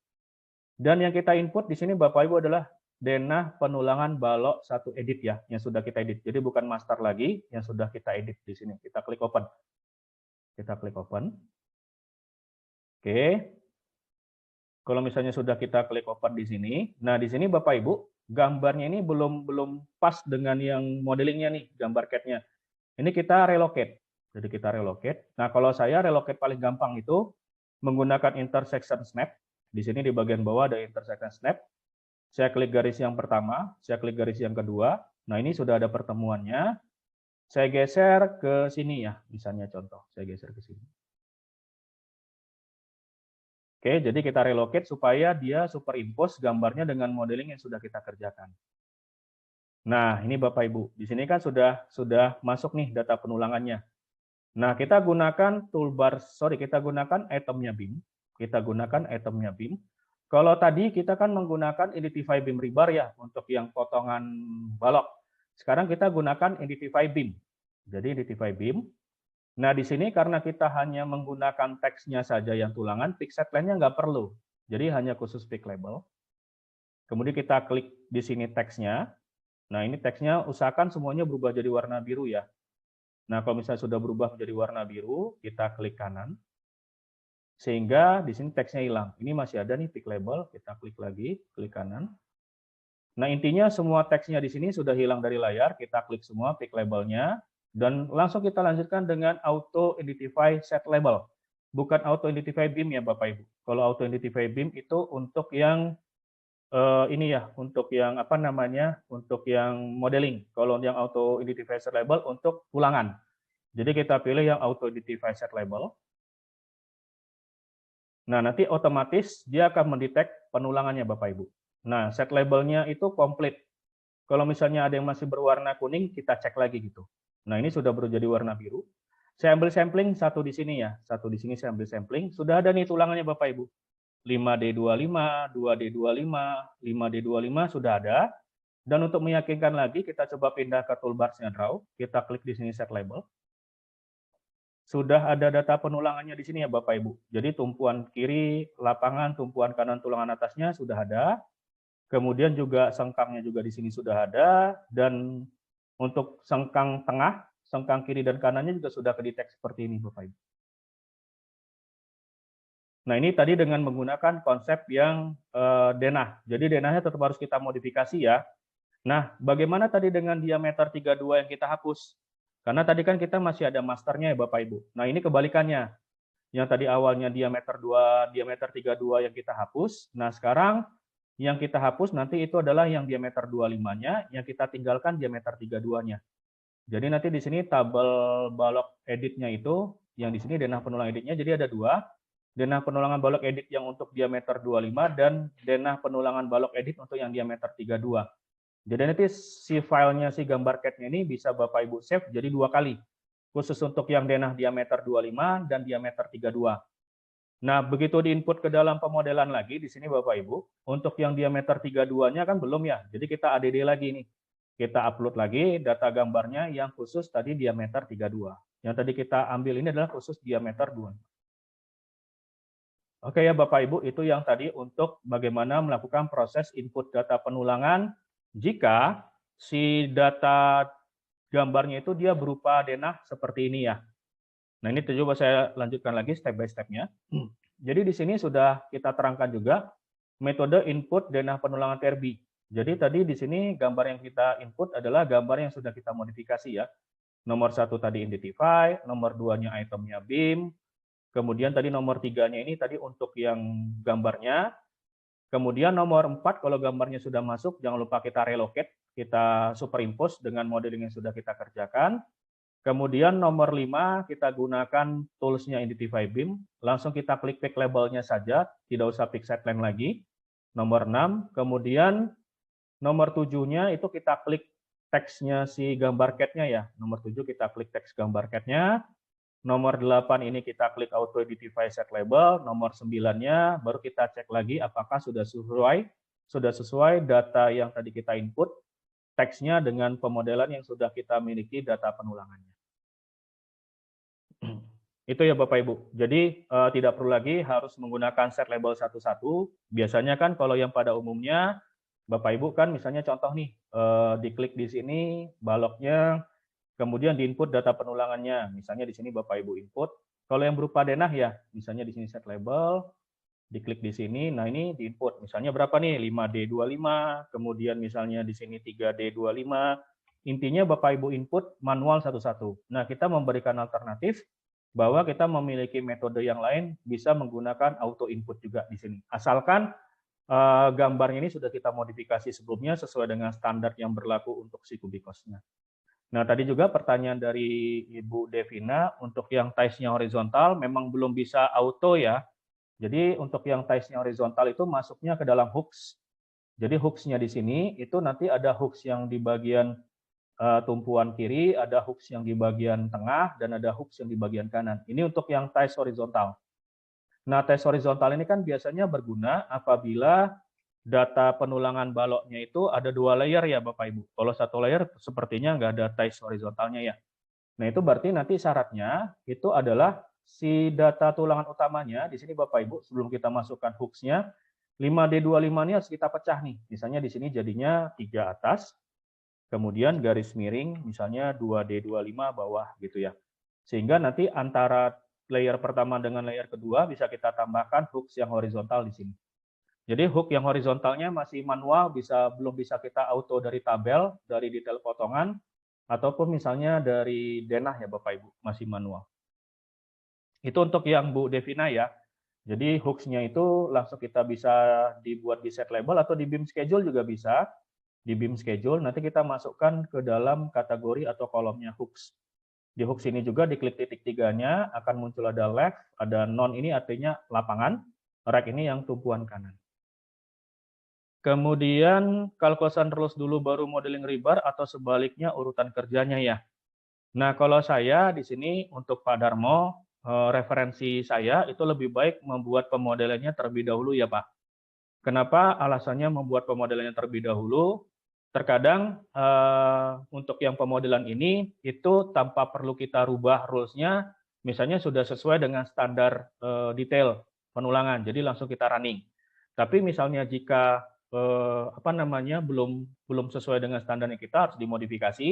Dan yang kita input di sini Bapak Ibu adalah denah penulangan balok 1 edit ya, yang sudah kita edit. Jadi bukan master lagi, yang sudah kita edit di sini. Kita klik open. Kita klik open. Oke. Kalau misalnya sudah kita klik open di sini, nah di sini Bapak Ibu, gambarnya ini belum pas dengan yang modelingnya nih, gambar CAD-nya. Ini kita relocate. Jadi kita relocate. Nah, kalau saya relocate paling gampang itu menggunakan intersection snap. Di sini di bagian bawah ada intersection snap. Saya klik garis yang pertama, saya klik garis yang kedua. Nah, ini sudah ada pertemuannya. Saya geser ke sini ya, misalnya contoh. Saya geser ke sini. Oke, jadi kita relocate supaya dia superimpose gambarnya dengan modeling yang sudah kita kerjakan. Nah, ini Bapak Ibu. Di sini kan sudah masuk nih data penulangannya. Nah, kita gunakan toolbar, kita gunakan itemnya BIM. Kita gunakan itemnya BIM. Kalau tadi kita kan menggunakan Identify BIM Rebar ya, untuk yang potongan balok. Sekarang kita gunakan Identify BIM. Jadi Identify BIM. Nah, di sini karena kita hanya menggunakan teksnya saja yang tulangan, pick set line-nya nggak perlu. Jadi hanya khusus pick label. Kemudian kita klik di sini teksnya. Nah, ini teksnya usahakan semuanya berubah jadi warna biru ya. Nah, kalau misalnya sudah berubah menjadi warna biru, kita klik kanan. Sehingga di sini teksnya hilang. Ini masih ada nih pick label, kita klik lagi, klik kanan. Nah, intinya semua teksnya di sini sudah hilang dari layar, kita klik semua pick labelnya. Dan langsung kita lanjutkan dengan auto identify set label. Bukan auto identify BIM ya Bapak Ibu. Kalau auto identify BIM itu untuk yang ini ya, untuk yang apa namanya, untuk yang modeling. Kalau yang auto identify set label untuk tulangan. Jadi kita pilih yang auto identify set label. Nah, nanti otomatis dia akan mendetek penulangannya Bapak Ibu. Nah, set labelnya itu komplit. Kalau misalnya ada yang masih berwarna kuning, kita cek lagi gitu. Nah, ini sudah berubah jadi warna biru. Saya ambil sampling satu di sini ya. Satu di sini saya ambil sampling. Sudah ada nih tulangannya Bapak Ibu. 5D25, 2D25, 5D25 sudah ada. Dan untuk meyakinkan lagi, kita coba pindah ke toolbarsnya Draw. Kita klik di sini set label. Sudah ada data penulangannya di sini ya Bapak Ibu. Jadi tumpuan kiri lapangan, tumpuan kanan tulangan atasnya sudah ada. Kemudian juga sengkangnya juga di sini sudah ada. Dan untuk sengkang tengah, sengkang kiri dan kanannya juga sudah kedetek seperti ini Bapak Ibu. Nah, ini tadi dengan menggunakan konsep yang denah. Jadi denahnya tetap harus kita modifikasi ya. Nah, bagaimana tadi dengan diameter 32 yang kita hapus? Karena tadi kan kita masih ada masternya ya Bapak Ibu. Nah, ini kebalikannya. Yang tadi awalnya diameter 32 yang kita hapus. Nah, sekarang yang kita hapus nanti itu adalah yang diameter 25-nya, yang kita tinggalkan diameter 32-nya. Jadi nanti di sini tabel balok editnya itu, yang di sini denah penulang editnya, jadi ada dua. Denah penulangan balok edit yang untuk diameter 25 dan denah penulangan balok edit untuk yang diameter 32. Jadi nanti si filenya, si gambar CAD-nya ini bisa Bapak Ibu save jadi 2 kali. Khusus untuk yang denah diameter 25 dan diameter 32. Nah, begitu diinput ke dalam pemodelan lagi, di sini Bapak Ibu, untuk yang diameter 32-nya kan belum ya, jadi kita ADD lagi nih. Kita upload lagi data gambarnya yang khusus tadi diameter 32. Yang tadi kita ambil ini adalah khusus diameter 2. Oke ya Bapak Ibu, itu yang tadi untuk bagaimana melakukan proses input data penulangan jika si data gambarnya itu dia berupa denah seperti ini ya. Nah, ini coba saya lanjutkan lagi step by step-nya. Jadi di sini sudah kita terangkan juga metode input denah penulangan TRB. Jadi tadi di sini gambar yang kita input adalah gambar yang sudah kita modifikasi ya. Nomor 1 tadi Identify, nomor 2-nya itemnya BIM, kemudian tadi nomor 3-nya ini tadi untuk yang gambarnya. Kemudian nomor 4 kalau gambarnya sudah masuk, jangan lupa kita relocate, kita superimpose dengan modeling yang sudah kita kerjakan. Kemudian nomor 5 kita gunakan tools-nya Identify BIM, langsung kita klik pick label-nya saja, tidak usah pick set line lagi. Nomor 6, kemudian nomor 7-nya itu kita klik teksnya si gambar CAD-nya ya. Nomor 7 kita klik teks gambar CAD-nya. Nomor 8 ini kita klik auto identify set label. Nomor 9-nya baru kita cek lagi apakah sudah sesuai data yang tadi kita input teksnya dengan pemodelan yang sudah kita miliki data penulangannya. Itu ya Bapak Ibu. Jadi tidak perlu lagi harus menggunakan set label satu-satu. Biasanya kan kalau yang pada umumnya Bapak Ibu kan misalnya contoh nih, diklik di sini baloknya, kemudian diinput data penulangannya. Misalnya di sini Bapak Ibu input. Kalau yang berupa denah ya, misalnya di sini set label, diklik di sini, nah ini diinput. Misalnya berapa nih? 5D25, kemudian misalnya di sini 3D25. Intinya Bapak Ibu input manual satu-satu. Nah, kita memberikan alternatif bahwa kita memiliki metode yang lain bisa menggunakan auto input juga di sini. Asalkan gambarnya ini sudah kita modifikasi sebelumnya sesuai dengan standar yang berlaku untuk si Kubikosnya. Nah, tadi juga pertanyaan dari Ibu Devina, untuk yang tiles-nya horizontal memang belum bisa auto ya. Jadi untuk yang tiles-nya horizontal itu masuknya ke dalam hooks. Jadi hooks-nya di sini itu nanti ada hooks yang di bagian tumpuan kiri, ada hooks yang di bagian tengah, dan ada hooks yang di bagian kanan. Ini untuk yang tiles horizontal. Nah, tiles horizontal ini kan biasanya berguna apabila data penulangan baloknya itu ada 2 layer ya Bapak Ibu. Kalau 1 layer sepertinya nggak ada tiles horizontalnya ya. Nah, itu berarti nanti syaratnya itu adalah si data tulangan utamanya, di sini Bapak Ibu, sebelum kita masukkan hooks-nya, 5D25 ini harus kita pecah nih. Misalnya di sini jadinya 3 atas, kemudian garis miring misalnya 2D25 bawah gitu ya. Sehingga nanti antara layer pertama dengan layer kedua bisa kita tambahkan hooks yang horizontal di sini. Jadi hook yang horizontalnya masih manual, belum bisa kita auto dari tabel, dari detail potongan, ataupun misalnya dari denah ya Bapak Ibu, masih manual. Itu untuk yang Bu Devina ya. Jadi hooks-nya itu langsung kita bisa dibuat di set label atau di beam schedule juga bisa. Di beam schedule nanti kita masukkan ke dalam kategori atau kolomnya hooks. Di hooks ini juga diklik titik 3-nya akan muncul ada left, ada non ini artinya lapangan, right ini yang tumpuan kanan. Kemudian calculation rules dulu baru modeling rebar atau sebaliknya urutan kerjanya ya. Nah, kalau saya di sini untuk Pak Darmo, referensi saya itu lebih baik membuat pemodelannya terlebih dahulu ya Pak. Kenapa alasannya membuat pemodelannya terlebih dahulu? Terkadang untuk yang pemodelan ini itu tanpa perlu kita rubah rules-nya, misalnya sudah sesuai dengan standar detail penulangan, jadi langsung kita running. Tapi misalnya jika belum sesuai dengan standarnya kita harus dimodifikasi,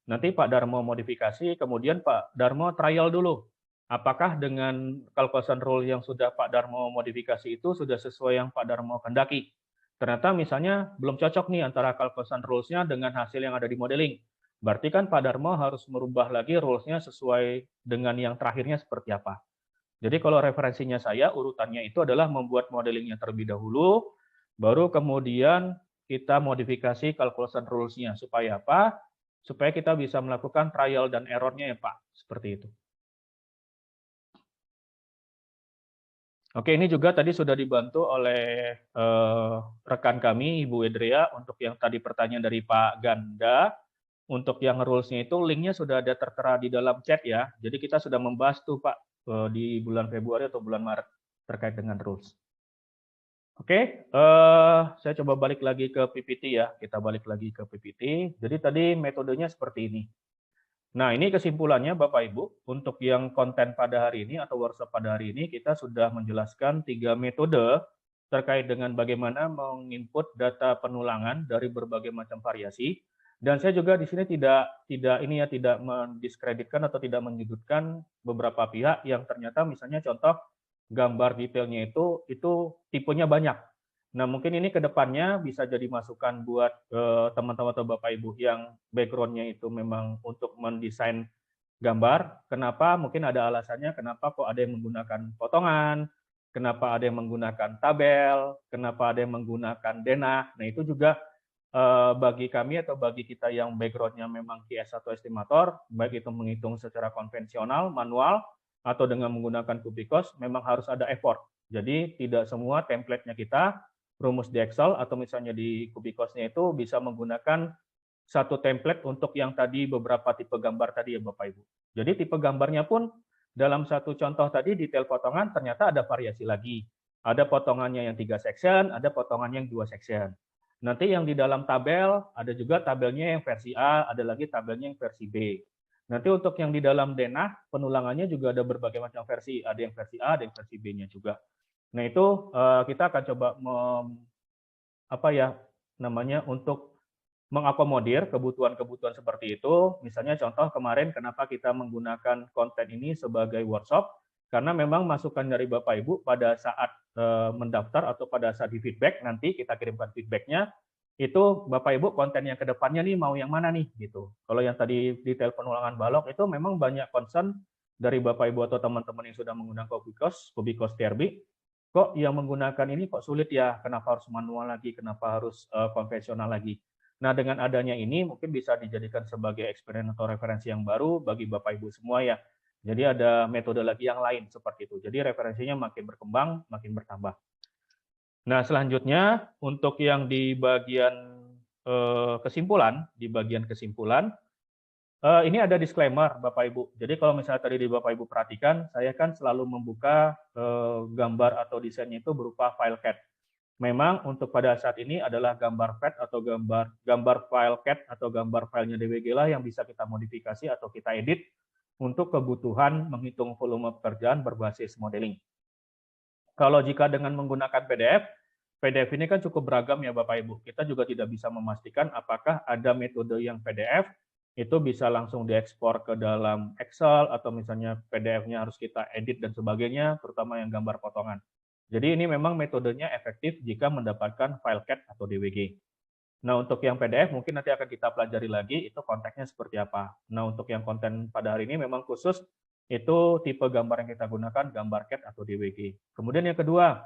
nanti Pak Darmo modifikasi, kemudian Pak Darmo trial dulu. Apakah dengan calculation rule yang sudah Pak Darmo modifikasi itu sudah sesuai yang Pak Darmo kehendaki? Ternyata misalnya belum cocok nih antara calculation rules-nya dengan hasil yang ada di modeling. Berarti kan Pak Darmo harus merubah lagi rules-nya sesuai dengan yang terakhirnya seperti apa. Jadi kalau referensinya saya, urutannya itu adalah membuat modelingnya terlebih dahulu, baru kemudian kita modifikasi calculation rules-nya. Supaya apa? Supaya kita bisa melakukan trial dan error-nya ya Pak. Seperti itu. Oke, ini juga tadi sudah dibantu oleh rekan kami, Ibu Edrea, untuk yang tadi pertanyaan dari Pak Ganda. Untuk yang rules-nya itu linknya sudah ada tertera di dalam chat ya. Jadi kita sudah membahas tuh Pak di bulan Februari atau bulan Maret terkait dengan rules. Oke, saya coba balik lagi ke PPT ya. Kita balik lagi ke PPT. Jadi tadi metodenya seperti ini. Nah, ini kesimpulannya Bapak Ibu, untuk yang konten pada hari ini atau workshop pada hari ini, kita sudah menjelaskan 3 metode terkait dengan bagaimana menginput data penulangan dari berbagai macam variasi. Dan saya juga di sini tidak mendiskreditkan atau tidak menyudutkan beberapa pihak yang ternyata misalnya contoh gambar detailnya itu tipenya banyak. Nah, mungkin ini ke depannya bisa jadi masukan buat teman-teman atau Bapak Ibu yang background-nya itu memang untuk mendesain gambar. Kenapa? Mungkin ada alasannya kenapa kok ada yang menggunakan potongan, kenapa ada yang menggunakan tabel, kenapa ada yang menggunakan denah. Nah, itu juga bagi kami atau bagi kita yang background-nya memang QS atau estimator, baik itu menghitung secara konvensional, manual, atau dengan menggunakan Kubikos, memang harus ada effort. Jadi tidak semua template-nya kita rumus di Excel atau misalnya di Kubikosnya itu bisa menggunakan satu template untuk yang tadi beberapa tipe gambar tadi ya Bapak Ibu. Jadi tipe gambarnya pun dalam satu contoh tadi detail potongan ternyata ada variasi lagi. Ada potongannya yang 3 section, ada potongannya yang 2 section. Nanti yang di dalam tabel, ada juga tabelnya yang versi A, ada lagi tabelnya yang versi B. Nanti untuk yang di dalam denah, penulangannya juga ada berbagai macam versi. Ada yang versi A, ada yang versi B-nya juga. Nah itu kita akan coba untuk mengakomodir kebutuhan-kebutuhan seperti itu. Misalnya contoh kemarin kenapa kita menggunakan konten ini sebagai workshop, karena memang masukan dari Bapak Ibu pada saat mendaftar atau pada saat di feedback, nanti kita kirimkan feedbacknya, itu Bapak Ibu konten yang kedepannya nih mau yang mana nih gitu. Kalau yang tadi detail penulangan balok itu memang banyak concern dari Bapak Ibu atau teman-teman yang sudah menggunakan Kubikos TRB, kok yang menggunakan ini kok sulit ya, kenapa harus manual lagi, kenapa harus konvensional lagi. Nah, dengan adanya ini mungkin bisa dijadikan sebagai experience atau referensi yang baru bagi Bapak Ibu semua ya. Jadi ada metode lagi yang lain seperti itu. Jadi referensinya makin berkembang, makin bertambah. Nah, selanjutnya untuk yang di bagian kesimpulan, ini ada disclaimer Bapak Ibu. Jadi kalau misalnya tadi di Bapak Ibu perhatikan, saya kan selalu membuka gambar atau desainnya itu berupa file CAD. Memang untuk pada saat ini adalah gambar FAT atau gambar file CAD atau gambar filenya DWG lah yang bisa kita modifikasi atau kita edit untuk kebutuhan menghitung volume pekerjaan berbasis modeling. Kalau jika dengan menggunakan PDF ini kan cukup beragam ya Bapak Ibu. Kita juga tidak bisa memastikan apakah ada metode yang PDF itu bisa langsung diekspor ke dalam Excel atau misalnya PDF-nya harus kita edit dan sebagainya, terutama yang gambar potongan. Jadi ini memang metodenya efektif jika mendapatkan file CAD atau DWG. Nah, untuk yang PDF mungkin nanti akan kita pelajari lagi itu konteksnya seperti apa. Nah, untuk yang konten pada hari ini memang khusus itu tipe gambar yang kita gunakan gambar CAD atau DWG. Kemudian yang kedua,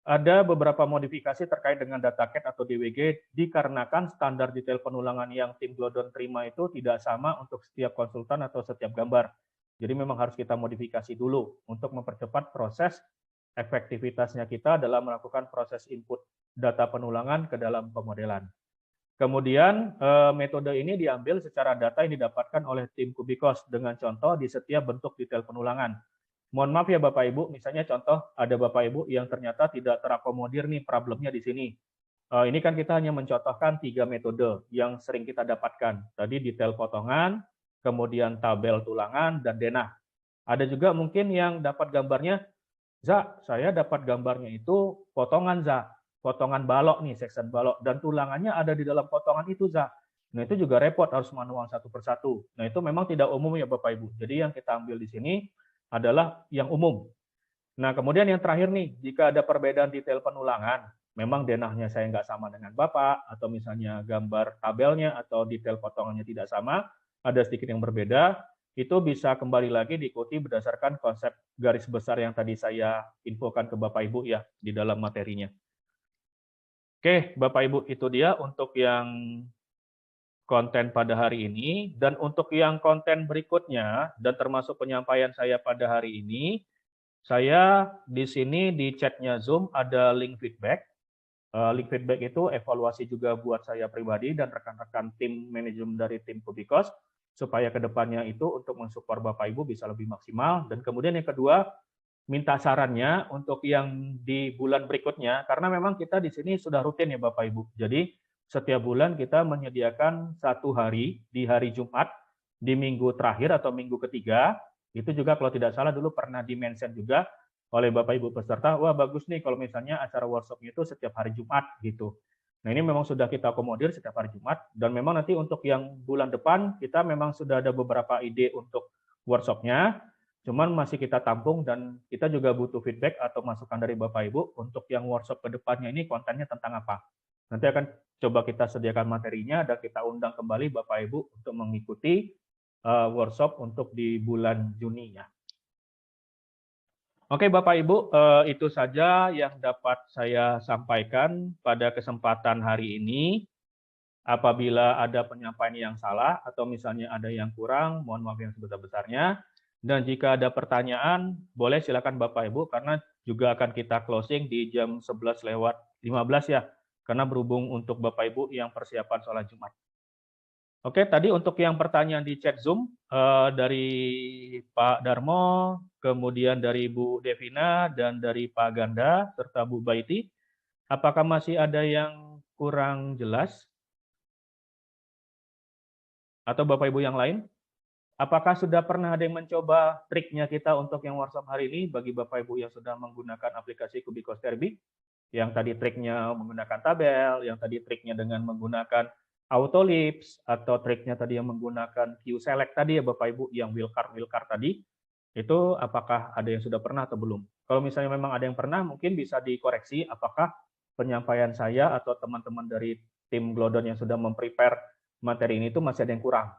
ada beberapa modifikasi terkait dengan data CAD atau DWG dikarenakan standar detail penulangan yang tim Glodon terima itu tidak sama untuk setiap konsultan atau setiap gambar. Jadi memang harus kita modifikasi dulu untuk mempercepat proses efektivitasnya kita dalam melakukan proses input data penulangan ke dalam pemodelan. Kemudian metode ini diambil secara data yang didapatkan oleh tim Kubikos dengan contoh di setiap bentuk detail penulangan. Mohon maaf ya Bapak Ibu, misalnya contoh ada Bapak Ibu yang ternyata tidak terakomodir nih problemnya di sini. Ini kan kita hanya mencontohkan 3 metode yang sering kita dapatkan. Tadi detail potongan, kemudian tabel tulangan, dan denah. Ada juga mungkin yang dapat gambarnya, saya dapat gambarnya itu potongan, potongan balok nih, section balok, dan tulangannya ada di dalam potongan itu, Nah, itu juga repot, harus manual satu persatu. Nah, itu memang tidak umum ya Bapak Ibu. Jadi yang kita ambil di sini adalah yang umum. Nah, kemudian yang terakhir nih, jika ada perbedaan detail penulangan, memang denahnya saya nggak sama dengan Bapak, atau misalnya gambar tabelnya atau detail potongannya tidak sama, ada sedikit yang berbeda, itu bisa kembali lagi diikuti berdasarkan konsep garis besar yang tadi saya infokan ke Bapak Ibu ya di dalam materinya. Oke, Bapak Ibu, itu dia untuk yang konten pada hari ini. Dan untuk yang konten berikutnya, dan termasuk penyampaian saya pada hari ini, saya di sini di chatnya Zoom ada link feedback. Link feedback itu evaluasi juga buat saya pribadi dan rekan-rekan tim manajemen dari tim Kubikos, supaya kedepannya itu untuk mensupport Bapak Ibu bisa lebih maksimal. Dan kemudian yang kedua, minta sarannya untuk yang di bulan berikutnya, karena memang kita di sini sudah rutin ya Bapak Ibu. Jadi setiap bulan kita menyediakan 1 hari di hari Jumat, di minggu terakhir atau minggu ketiga, itu juga kalau tidak salah dulu pernah di-mention juga oleh Bapak Ibu peserta, wah bagus nih kalau misalnya acara workshop-nya itu setiap hari Jumat gitu. Nah ini memang sudah kita akomodir setiap hari Jumat, dan memang nanti untuk yang bulan depan kita memang sudah ada beberapa ide untuk workshop-nya, cuman masih kita tampung dan kita juga butuh feedback atau masukan dari Bapak Ibu untuk yang workshop ke depannya ini kontennya tentang apa. Nanti akan coba kita sediakan materinya dan kita undang kembali Bapak Ibu untuk mengikuti workshop untuk di bulan Juni ya. Oke Bapak Ibu, itu saja yang dapat saya sampaikan pada kesempatan hari ini. Apabila ada penyampaian yang salah atau misalnya ada yang kurang, mohon maaf yang sebesar-besarnya. Dan jika ada pertanyaan, boleh silakan Bapak Ibu, karena juga akan kita closing di jam 11:15 ya, karena berhubung untuk Bapak Ibu yang persiapan sholat Jumat. Oke, tadi untuk yang pertanyaan di chat Zoom dari Pak Darmo, kemudian dari Bu Devina, dan dari Pak Ganda, serta Bu Baiti, apakah masih ada yang kurang jelas? Atau Bapak Ibu yang lain? Apakah sudah pernah ada yang mencoba triknya kita untuk yang workshop hari ini bagi Bapak Ibu yang sudah menggunakan aplikasi Kubikos TRB? Yang tadi triknya menggunakan tabel, yang tadi triknya dengan menggunakan Autolips, atau triknya tadi yang menggunakan Q-Select tadi ya Bapak Ibu, yang wildcard tadi, itu apakah ada yang sudah pernah atau belum? Kalau misalnya memang ada yang pernah, mungkin bisa dikoreksi apakah penyampaian saya atau teman-teman dari tim Glodon yang sudah memprepare materi ini itu masih ada yang kurang.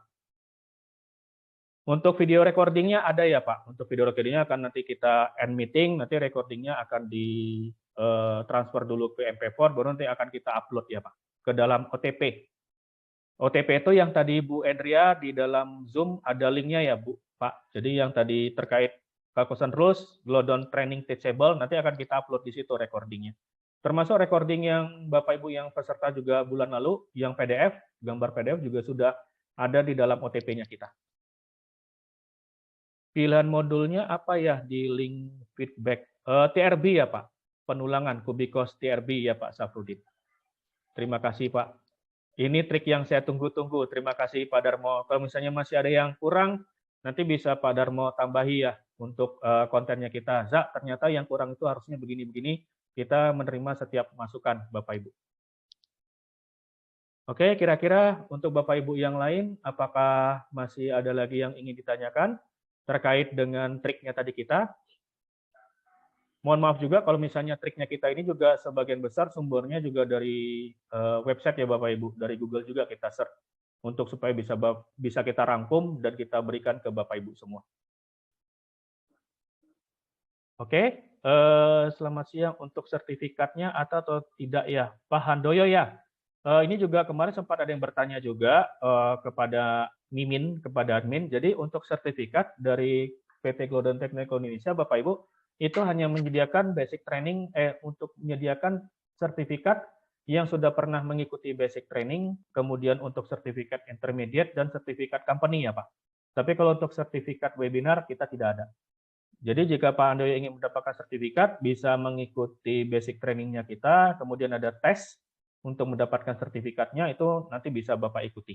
Untuk video recordingnya ada ya Pak. Untuk video recordingnya akan nanti kita end meeting, nanti recordingnya akan di transfer dulu ke MP4, baru nanti akan kita upload ya Pak, ke dalam OTP. OTP itu yang tadi Bu Edria di dalam Zoom ada linknya ya Bu, Pak. Jadi yang tadi terkait calculation rules, Glodon training teachable, nanti akan kita upload di situ recordingnya. Termasuk recording yang Bapak Ibu yang peserta juga bulan lalu, yang PDF, gambar PDF juga sudah ada di dalam OTP-nya kita. Pilihan modulnya apa ya di link feedback? TRB ya Pak, penulangan Kubikos TRB ya Pak Safrudin. Terima kasih Pak. Ini trik yang saya tunggu-tunggu. Terima kasih Pak Darmo. Kalau misalnya masih ada yang kurang, nanti bisa Pak Darmo tambahi ya untuk kontennya kita. Zak, ternyata yang kurang itu harusnya begini-begini. Kita menerima setiap masukan Bapak Ibu. Oke, kira-kira untuk Bapak Ibu yang lain, apakah masih ada lagi yang ingin ditanyakan terkait dengan triknya tadi kita? Mohon maaf juga kalau misalnya triknya kita ini juga sebagian besar sumbernya juga dari website ya Bapak Ibu, dari Google juga kita search untuk supaya bisa kita rangkum dan kita berikan ke Bapak Ibu semua. Oke, selamat siang. Untuk sertifikatnya atau tidak ya, Pak Handoyo ya. Ini juga kemarin sempat ada yang bertanya juga kepada Mimin, kepada admin. Jadi untuk sertifikat dari PT Glodon Technical Indonesia, Bapak Ibu, itu hanya menyediakan basic training, untuk menyediakan sertifikat yang sudah pernah mengikuti basic training, kemudian untuk sertifikat intermediate dan sertifikat company ya Pak. Tapi kalau untuk sertifikat webinar kita tidak ada. Jadi jika Pak Handoyo ingin mendapatkan sertifikat, bisa mengikuti basic trainingnya kita, kemudian ada tes untuk mendapatkan sertifikatnya, itu nanti bisa Bapak ikuti.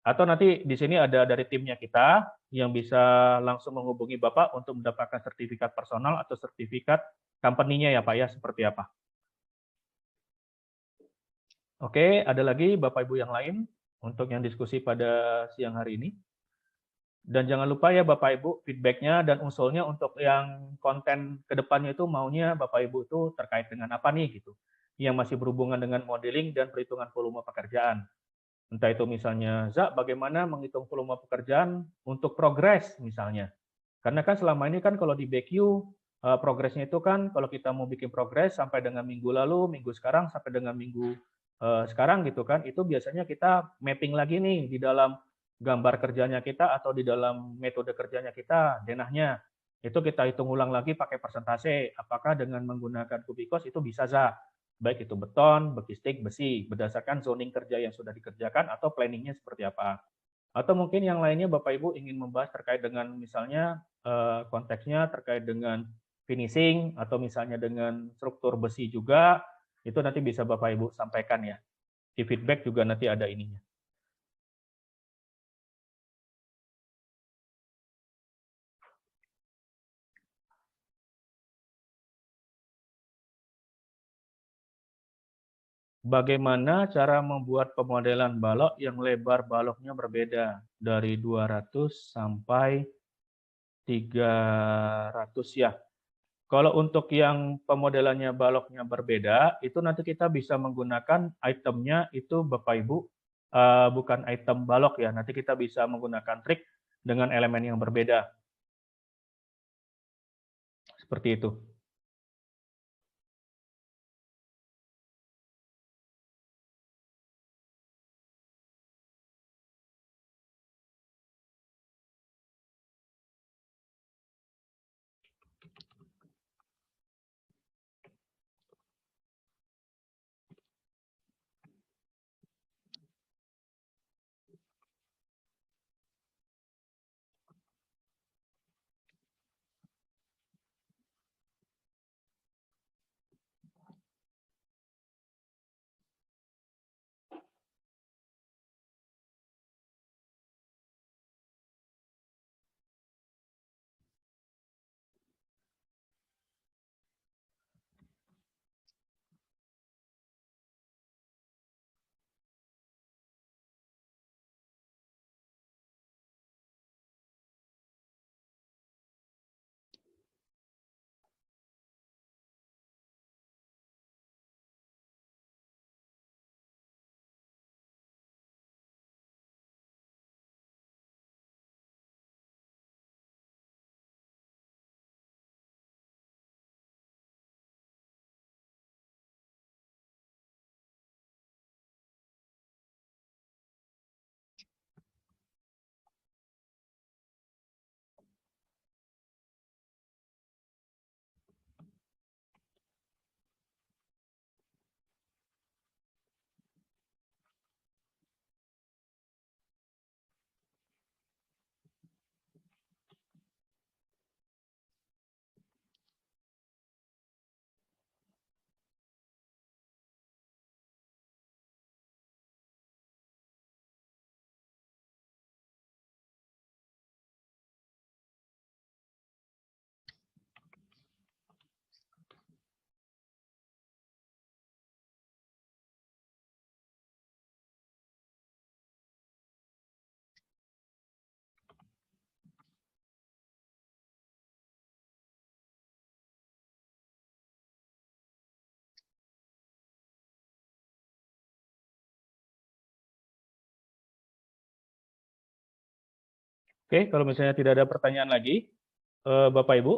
Atau nanti di sini ada dari timnya kita yang bisa langsung menghubungi Bapak untuk mendapatkan sertifikat personal atau sertifikat company-nya ya Pak ya, seperti apa. Oke, ada lagi Bapak Ibu yang lain untuk yang diskusi pada siang hari ini. Dan jangan lupa ya Bapak Ibu, feedback-nya dan usulnya untuk yang konten ke depannya itu maunya Bapak Ibu itu terkait dengan apa nih gitu. Yang masih berhubungan dengan modeling dan perhitungan volume pekerjaan. Entah itu misalnya, Zak, bagaimana menghitung volume pekerjaan untuk progres misalnya. Karena kan selama ini kan kalau di BQ, progresnya itu kan kalau kita mau bikin progres sampai dengan minggu lalu, minggu sekarang, sampai dengan minggu sekarang gitu kan, itu biasanya kita mapping lagi nih di dalam gambar kerjanya kita atau di dalam metode kerjanya kita, denahnya. Itu kita hitung ulang lagi pakai persentase, apakah dengan menggunakan kubikos itu bisa Zak. Baik itu beton, bekistik, besi, berdasarkan zoning kerja yang sudah dikerjakan atau planningnya seperti apa. Atau mungkin yang lainnya Bapak Ibu ingin membahas terkait dengan misalnya konteksnya terkait dengan finishing atau misalnya dengan struktur besi juga, itu nanti bisa Bapak Ibu sampaikan ya. Di feedback juga nanti ada ininya. Bagaimana cara membuat pemodelan balok yang lebar baloknya berbeda dari 200 sampai 300 ya. Kalau untuk yang pemodelannya baloknya berbeda, itu nanti kita bisa menggunakan itemnya itu Bapak Ibu, bukan item balok ya, nanti kita bisa menggunakan trik dengan elemen yang berbeda. Seperti itu. Oke, kalau misalnya tidak ada pertanyaan lagi, Bapak Ibu,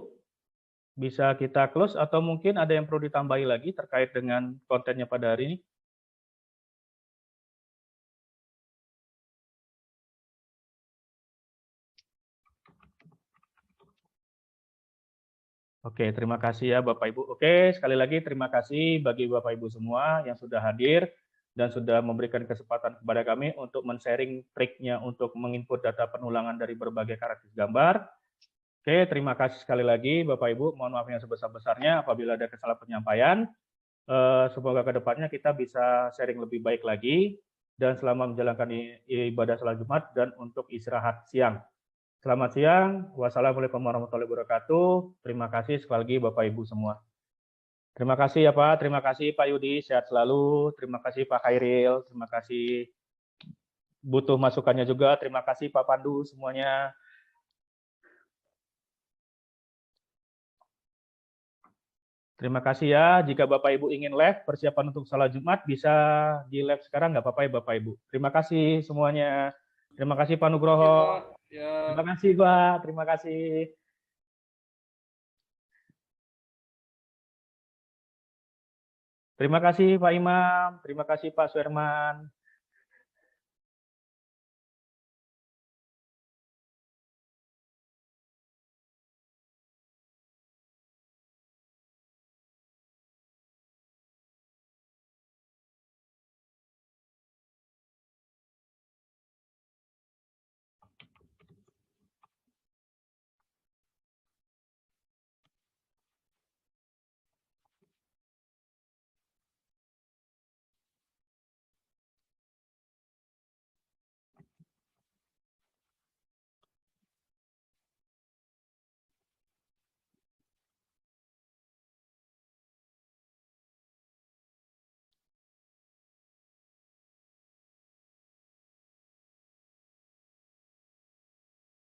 bisa kita close atau mungkin ada yang perlu ditambahi lagi terkait dengan kontennya pada hari ini? Oke, terima kasih ya Bapak Ibu. Oke, sekali lagi terima kasih bagi Bapak Ibu semua yang sudah hadir dan sudah memberikan kesempatan kepada kami untuk men-sharing triknya untuk menginput data penulangan dari berbagai karakter gambar. Oke, terima kasih sekali lagi Bapak Ibu. Mohon maaf yang sebesar-besarnya apabila ada kesalahan penyampaian. Semoga kedepannya kita bisa sharing lebih baik lagi dan selama menjalankan ibadah salat Jumat dan untuk istirahat siang. Selamat siang. Wassalamualaikum warahmatullahi wabarakatuh. Terima kasih sekali lagi Bapak Ibu semua. Terima kasih ya Pak. Terima kasih Pak Yudi. Sehat selalu. Terima kasih Pak Khairil. Terima kasih. Butuh masukannya juga. Terima kasih Pak Pandu semuanya. Terima kasih ya. Jika Bapak Ibu ingin live persiapan untuk salat Jumat bisa di live sekarang nggak apa-apa ya Bapak Ibu. Terima kasih semuanya. Terima kasih Pak Nugroho. Terima kasih Pak. Terima kasih. Terima kasih Pak Imam. Terima kasih Pak Suherman.